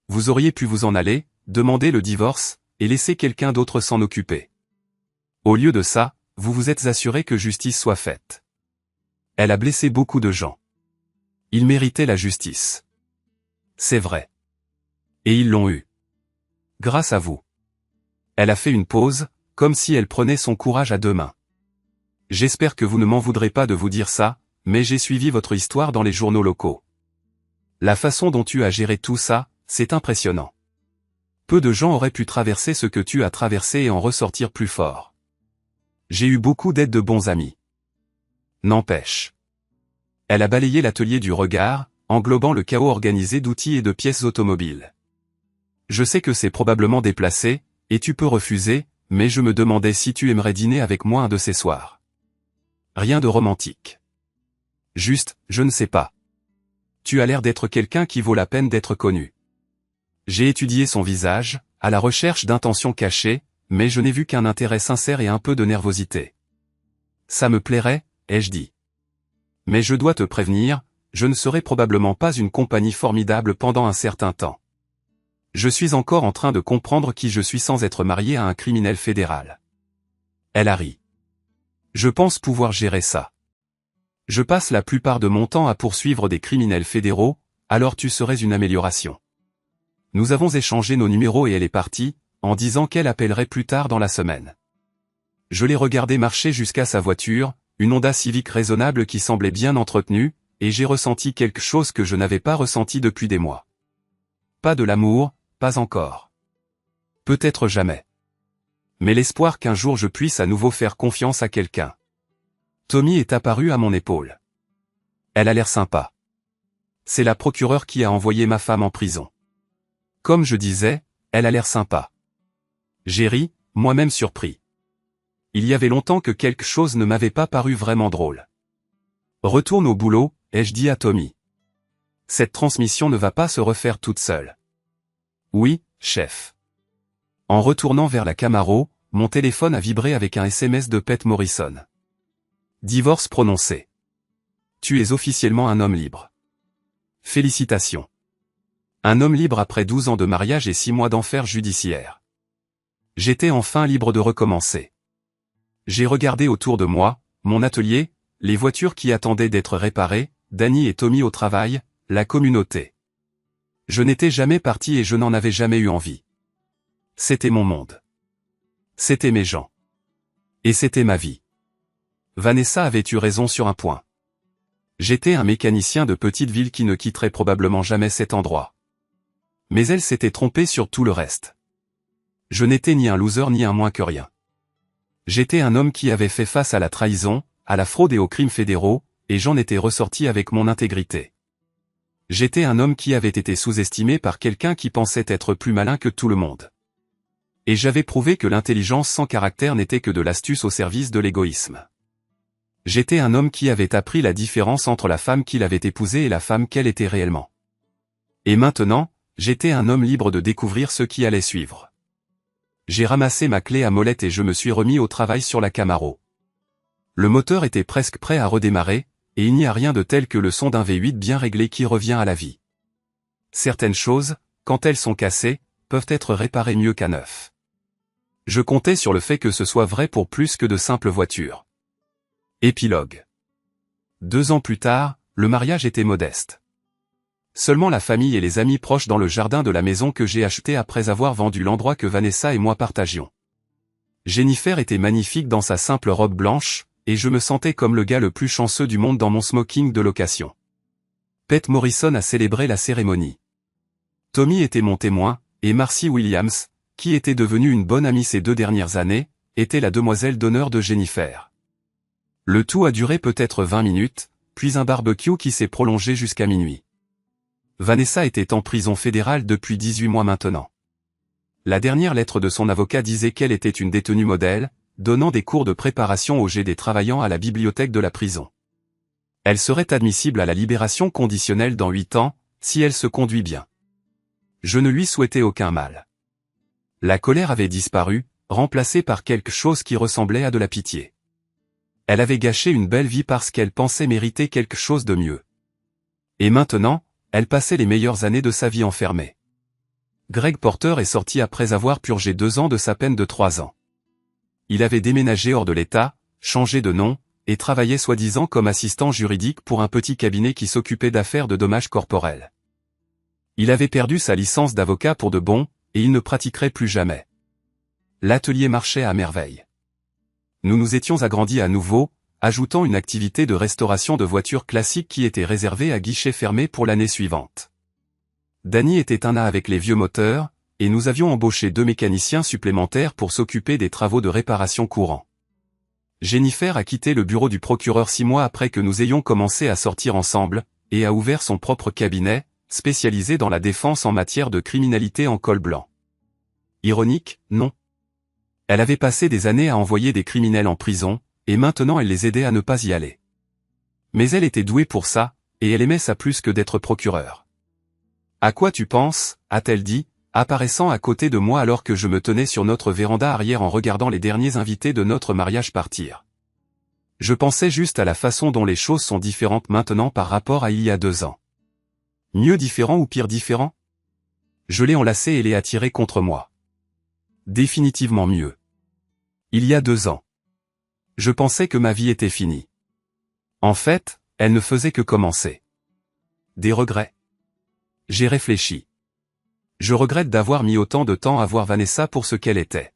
Vous auriez pu vous en aller, demander le divorce, et laisser quelqu'un d'autre s'en occuper. Au lieu de ça, vous vous êtes assuré que justice soit faite. Elle a blessé beaucoup de gens. Ils méritaient la justice. C'est vrai. Et ils l'ont eu. Grâce à vous. Elle a fait une pause, comme si elle prenait son courage à 2 mains. J'espère que vous ne m'en voudrez pas de vous dire ça, mais j'ai suivi votre histoire dans les journaux locaux. La façon dont tu as géré tout ça, c'est impressionnant. Peu de gens auraient pu traverser ce que tu as traversé et en ressortir plus fort. J'ai eu beaucoup d'aide de bons amis. N'empêche. Elle a balayé l'atelier du regard, englobant le chaos organisé d'outils et de pièces automobiles. Je sais que c'est probablement déplacé, et tu peux refuser, mais je me demandais si tu aimerais dîner avec moi un de ces soirs. Rien de romantique. Juste, je ne sais pas. Tu as l'air d'être quelqu'un qui vaut la peine d'être connu. J'ai étudié son visage, à la recherche d'intentions cachées, mais je n'ai vu qu'un intérêt sincère et un peu de nervosité. Ça me plairait, ai-je dit. Mais je dois te prévenir, je ne serai probablement pas une compagnie formidable pendant un certain temps. Je suis encore en train de comprendre qui je suis sans être marié à un criminel fédéral. Elle a ri. Je pense pouvoir gérer ça. Je passe la plupart de mon temps à poursuivre des criminels fédéraux, alors tu serais une amélioration. Nous avons échangé nos numéros et elle est partie, en disant qu'elle appellerait plus tard dans la semaine. Je l'ai regardée marcher jusqu'à sa voiture, une Honda Civic raisonnable qui semblait bien entretenue, et j'ai ressenti quelque chose que je n'avais pas ressenti depuis des mois. Pas de l'amour, pas encore. Peut-être jamais. Mais l'espoir qu'un jour je puisse à nouveau faire confiance à quelqu'un. Tommy est apparue à mon épaule. Elle a l'air sympa. C'est la procureure qui a envoyé ma femme en prison. Comme je disais, elle a l'air sympa. J'ai ri, moi-même surpris. Il y avait longtemps que quelque chose ne m'avait pas paru vraiment drôle. Retourne au boulot, ai-je dit à Tommy. Cette transmission ne va pas se refaire toute seule. Oui, chef. En retournant vers la Camaro, mon téléphone a vibré avec un SMS de Pete Morrison. Divorce prononcé. Tu es officiellement un homme libre. Félicitations. Un homme libre après 12 ans de mariage et 6 mois d'enfer judiciaire. J'étais enfin libre de recommencer. J'ai regardé autour de moi, mon atelier, les voitures qui attendaient d'être réparées, Danny et Tommy au travail, la communauté. Je n'étais jamais parti et je n'en avais jamais eu envie. C'était mon monde. C'était mes gens. Et c'était ma vie. Vanessa avait eu raison sur un point. J'étais un mécanicien de petite ville qui ne quitterait probablement jamais cet endroit. Mais elle s'était trompée sur tout le reste. Je n'étais ni un loser ni un moins que rien. J'étais un homme qui avait fait face à la trahison, à la fraude et aux crimes fédéraux, et j'en étais ressorti avec mon intégrité. J'étais un homme qui avait été sous-estimé par quelqu'un qui pensait être plus malin que tout le monde. Et j'avais prouvé que l'intelligence sans caractère n'était que de l'astuce au service de l'égoïsme. J'étais un homme qui avait appris la différence entre la femme qu'il avait épousée et la femme qu'elle était réellement. Et maintenant, j'étais un homme libre de découvrir ce qui allait suivre. J'ai ramassé ma clé à molette et je me suis remis au travail sur la Camaro. Le moteur était presque prêt à redémarrer, et il n'y a rien de tel que le son d'un V8 bien réglé qui revient à la vie. Certaines choses, quand elles sont cassées, peuvent être réparées mieux qu'à neuf. Je comptais sur le fait que ce soit vrai pour plus que de simples voitures. Épilogue. 2 ans plus tard, le mariage était modeste. Seulement la famille et les amis proches dans le jardin de la maison que j'ai acheté après avoir vendu l'endroit que Vanessa et moi partagions. Jennifer était magnifique dans sa simple robe blanche, et je me sentais comme le gars le plus chanceux du monde dans mon smoking de location. Pete Morrison a célébré la cérémonie. Tommy était mon témoin, et Marcy Williams, qui était devenue une bonne amie ces 2 dernières années, était la demoiselle d'honneur de Jennifer. Le tout a duré peut-être 20 minutes, puis un barbecue qui s'est prolongé jusqu'à minuit. Vanessa était en prison fédérale depuis 18 mois maintenant. La dernière lettre de son avocat disait qu'elle était une détenue modèle, donnant des cours de préparation au jet des travaillant à la bibliothèque de la prison. Elle serait admissible à la libération conditionnelle dans 8 ans, si elle se conduit bien. Je ne lui souhaitais aucun mal. La colère avait disparu, remplacée par quelque chose qui ressemblait à de la pitié. Elle avait gâché une belle vie parce qu'elle pensait mériter quelque chose de mieux. Et maintenant, elle passait les meilleures années de sa vie enfermée. Greg Porter est sorti après avoir purgé 2 ans de sa peine de 3 ans. Il avait déménagé hors de l'État, changé de nom, et travaillait soi-disant comme assistant juridique pour un petit cabinet qui s'occupait d'affaires de dommages corporels. Il avait perdu sa licence d'avocat pour de bon, et il ne pratiquerait plus jamais. L'atelier marchait à merveille. Nous nous étions agrandis à nouveau, ajoutant une activité de restauration de voitures classiques qui était réservée à guichet fermé pour l'année suivante. Danny était un A avec les vieux moteurs, et nous avions embauché 2 mécaniciens supplémentaires pour s'occuper des travaux de réparation courants. Jennifer a quitté le bureau du procureur 6 mois après que nous ayons commencé à sortir ensemble, et a ouvert son propre cabinet, spécialisé dans la défense en matière de criminalité en col blanc. Ironique, non? Elle avait passé des années à envoyer des criminels en prison, et maintenant elle les aidait à ne pas y aller. Mais elle était douée pour ça, et elle aimait ça plus que d'être procureure. « À quoi tu penses ?» a-t-elle dit, apparaissant à côté de moi alors que je me tenais sur notre véranda arrière en regardant les derniers invités de notre mariage partir. Je pensais juste à la façon dont les choses sont différentes maintenant par rapport à il y a 2 ans. Mieux différent ou pire différent? Je l'ai enlacée et l'ai attirée contre moi. Définitivement mieux. Il y a 2 ans. Je pensais que ma vie était finie. En fait, elle ne faisait que commencer. Des regrets. J'ai réfléchi. Je regrette d'avoir mis autant de temps à voir Vanessa pour ce qu'elle était.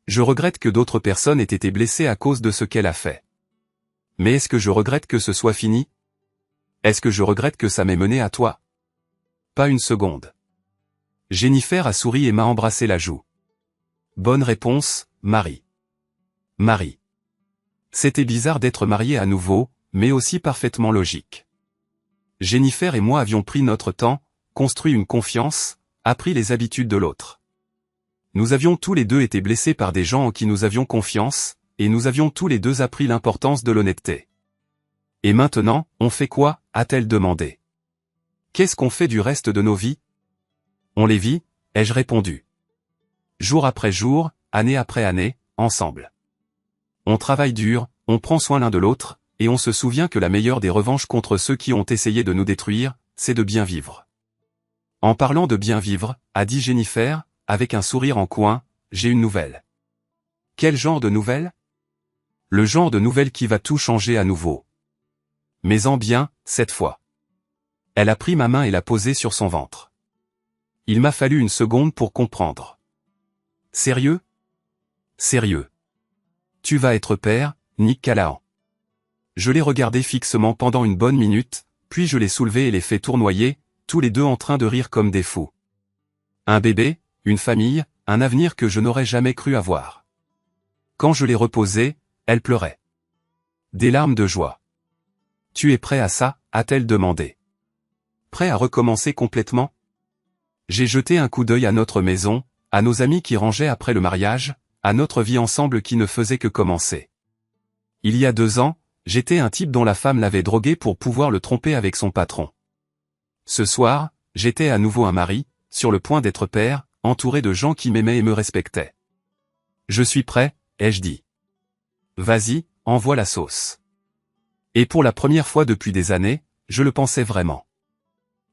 Je regrette que d'autres personnes aient été blessées à cause de ce qu'elle a fait. Mais est-ce que je regrette que ce soit fini? Est-ce que je regrette que ça m'ait mené à toi? Pas une seconde. Jennifer a souri et m'a embrassé la joue. Bonne réponse, Marie. Marie. C'était bizarre d'être mariés à nouveau, mais aussi parfaitement logique. Jennifer et moi avions pris notre temps, construit une confiance, appris les habitudes de l'autre. Nous avions tous les deux été blessés par des gens en qui nous avions confiance, et nous avions tous les deux appris l'importance de l'honnêteté. Et maintenant, on fait quoi, a-t-elle demandé. Qu'est-ce qu'on fait du reste de nos vies? On les vit, ai-je répondu. Jour après jour, année après année, ensemble. On travaille dur, on prend soin l'un de l'autre, et on se souvient que la meilleure des revanches contre ceux qui ont essayé de nous détruire, c'est de bien vivre. En parlant de bien vivre, a dit Jennifer, avec un sourire en coin, j'ai une nouvelle. Quel genre de nouvelle? Le genre de nouvelle qui va tout changer à nouveau. Mais en bien, cette fois. Elle a pris ma main et l'a posée sur son ventre. Il m'a fallu une seconde pour comprendre. Sérieux? Sérieux. Tu vas être père, Nick Callahan. Je l'ai regardé fixement pendant une bonne minute, puis je l'ai soulevé et les fait tournoyer, tous les deux en train de rire comme des fous. Un bébé, une famille, un avenir que je n'aurais jamais cru avoir. Quand je l'ai reposée, elle pleurait. Des larmes de joie. Tu es prêt à ça, a-t-elle demandé. Prêt à recommencer complètement? J'ai jeté un coup d'œil à notre maison, à nos amis qui rangeaient après le mariage, à notre vie ensemble qui ne faisait que commencer. Il y a 2 ans, j'étais un type dont la femme l'avait drogué pour pouvoir le tromper avec son patron. Ce soir, j'étais à nouveau un mari, sur le point d'être père, entouré de gens qui m'aimaient et me respectaient. Je suis prêt, ai-je dit. Vas-y, envoie la sauce. Et pour la première fois depuis des années, je le pensais vraiment.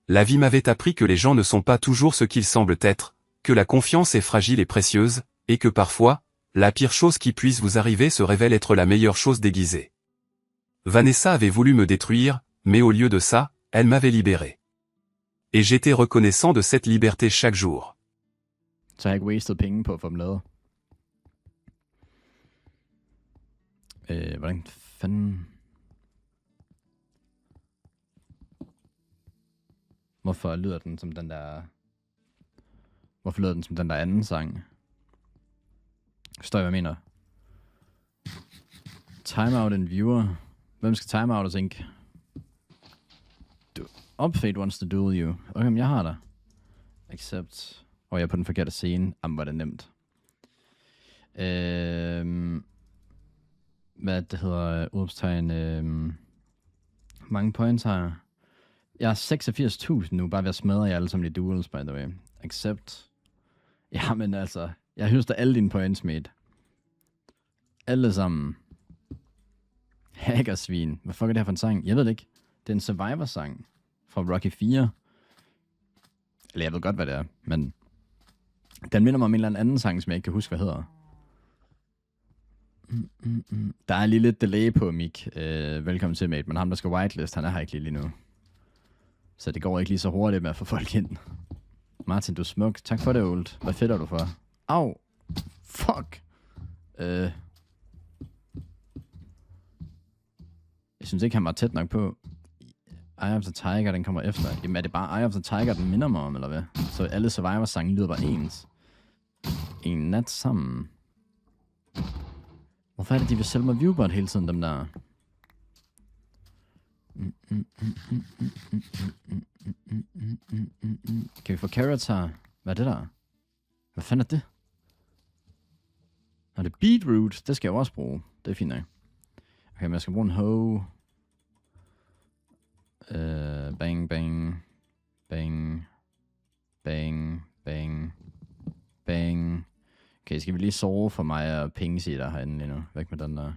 La vie m'avait appris que les gens ne sont pas toujours ce qu'ils semblent être, que la confiance est fragile et précieuse, et que parfois, la pire chose qui puisse vous arriver se révèle être la meilleure chose déguisée. Vanessa avait voulu me détruire, mais au lieu de ça, elle m'avait libéré. Et j'étais reconnaissant de cette liberté chaque jour. Så har jeg ikke wasted penge på at få dem lavet. Hvordan fanden... Hvorfor lyder den som den der... Hvorfor lyder den som den der anden sang? Forstår I, hvad jeg mener? Timeout and viewer. Hvem skal timeout og tænke? Upfade wants to duel you. Okay, men jeg har dig. Accept. Jeg er på den forkerte scene. Jamen, var det nemt. Hvad det hedder? Udopstegn. Mange points har jeg. Jeg er 86.000 nu, bare ved at smadre jer alle sammen i duels, by the way. Accept. Jamen altså, jeg høster alle dine points, mate. Alle sammen. Hackersvin. Hvad fuck er det her for en sang? Jeg ved det ikke. Det er en Survivor-sang fra Rocky 4. Eller jeg ved godt, hvad det er, men... Den minder mig om en eller anden sang, som jeg ikke kan huske, hvad hedder. Der er lige lidt delay på, Mik. Velkommen til, mate. Men ham, der skal whitelist, han er her ikke lige nu. Så det går ikke lige så hurtigt med at få folk ind. Martin, du er smuk. Tak for det, Old. Hvad fedt er du for? Au! Fuck! Jeg synes ikke, han var tæt nok på. Eye of the Tiger, den kommer efter. Jamen er det bare Eye of the Tiger, den minder mig om, eller hvad? Så alle Survivor-sange lyder bare ens. En nat sammen. Hvorfor er det, de vil sælge mig viewbot hele tiden, dem der? Kan vi få carrots her? Hvad er det der? Hvad fanden er det? Nå, det er beetroot. Det skal jeg også bruge. Det er fint nok. Okay, men jeg skal bruge en hoe. Bang, bang. Bang. Bang. Bang. Bang. Okay, skal vi lige sove for mig og pengesitter herinde lige nu? Væk med den der.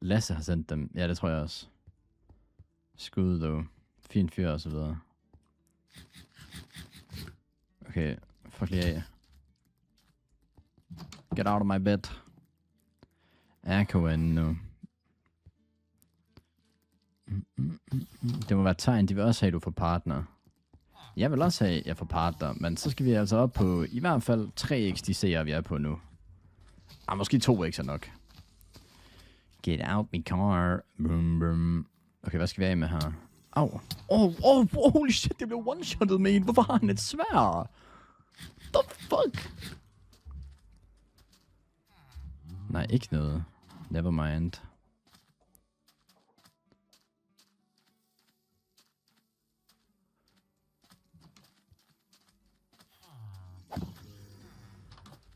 Lasse har sendt dem. Ja, det tror jeg også. Skud, dog. Fin fyr og så videre. Okay, fuck lige af. Get out of my bed. Echo nu. Det må være et tegn, de vil også have, du får partner. Jeg vil også have, jeg får partner, men så skal vi altså op på i hvert fald 3x de seere, vi er på nu. Måske 2x er nok. Get out my car. Brum, brum. Okay, hvad skal vi af med her? Au. Holy shit, det blev one-shottet, mate. Hvorfor har han et sværd? The fuck? Nej, ikke noget. Never mind.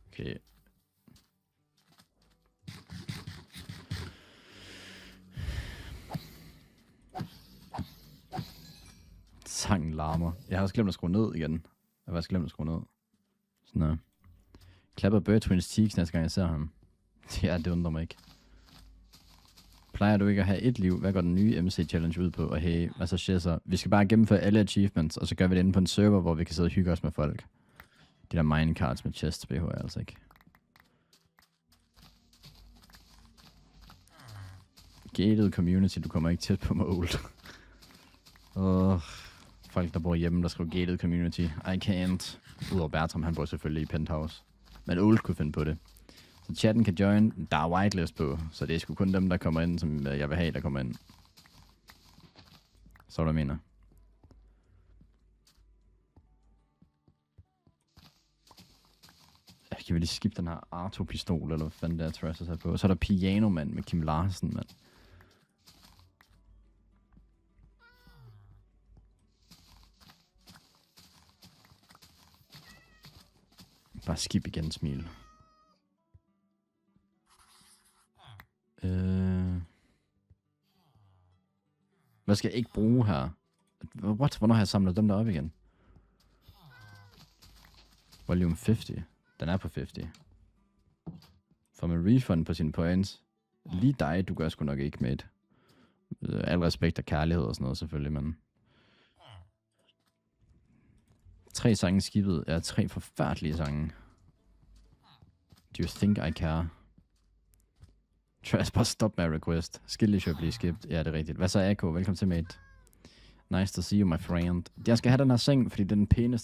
Okay. Sangen larmer. Jeg har også glemt at skrue ned igen. Jeg har faktisk glemt at skrue ned. Sådan her. Klapper Bird Twins cheeks næste gang jeg ser ham. Ja, det undrer mig ikke. Plejer du ikke at have et liv? Hvad går den nye MC Challenge ud på? Og hey, hvad så Shesser? Vi skal bare gennemføre alle achievements, og så gør vi det inde på en server, hvor vi kan sidde og hygge os med folk. De der minecarts med chests behøver jeg altså ikke. Gated community, du kommer ikke tæt på mig, Old. Folk, der bor hjemme, der skriver gated community. I can't. Udover Bertram, han bor selvfølgelig i penthouse. Men Old kunne finde på det. Så chatten kan join. Der er whitelist på, så det er sgu kun dem, der kommer ind, som jeg vil have, der kommer ind. Så hvad jeg mener. Kan vi lige skifte den her Arto-pistol, eller hvad fanden det er, Trash har på. Så er der Piano Man med Kim Larsen, mand. Bare skip igen, smil. Hvad skal jeg ikke bruge her? What? Hvornår har jeg samlet dem der op igen? Volume 50. Den er på 50. Får man refund på sine points? Lige dig, du gør sgu nok ikke, mate. Al respekt og kærlighed og sådan noget selvfølgelig, men... 3 sange skibet er 3 forfærdelige sange. Do you think I care? Trash, bare stop med request. Skilly blive skipped. Ja, det er rigtigt. Hvad så, Eko? Velkommen til, mate. Nice to see you, my friend. Jeg skal have den her seng, fordi det er den pæneste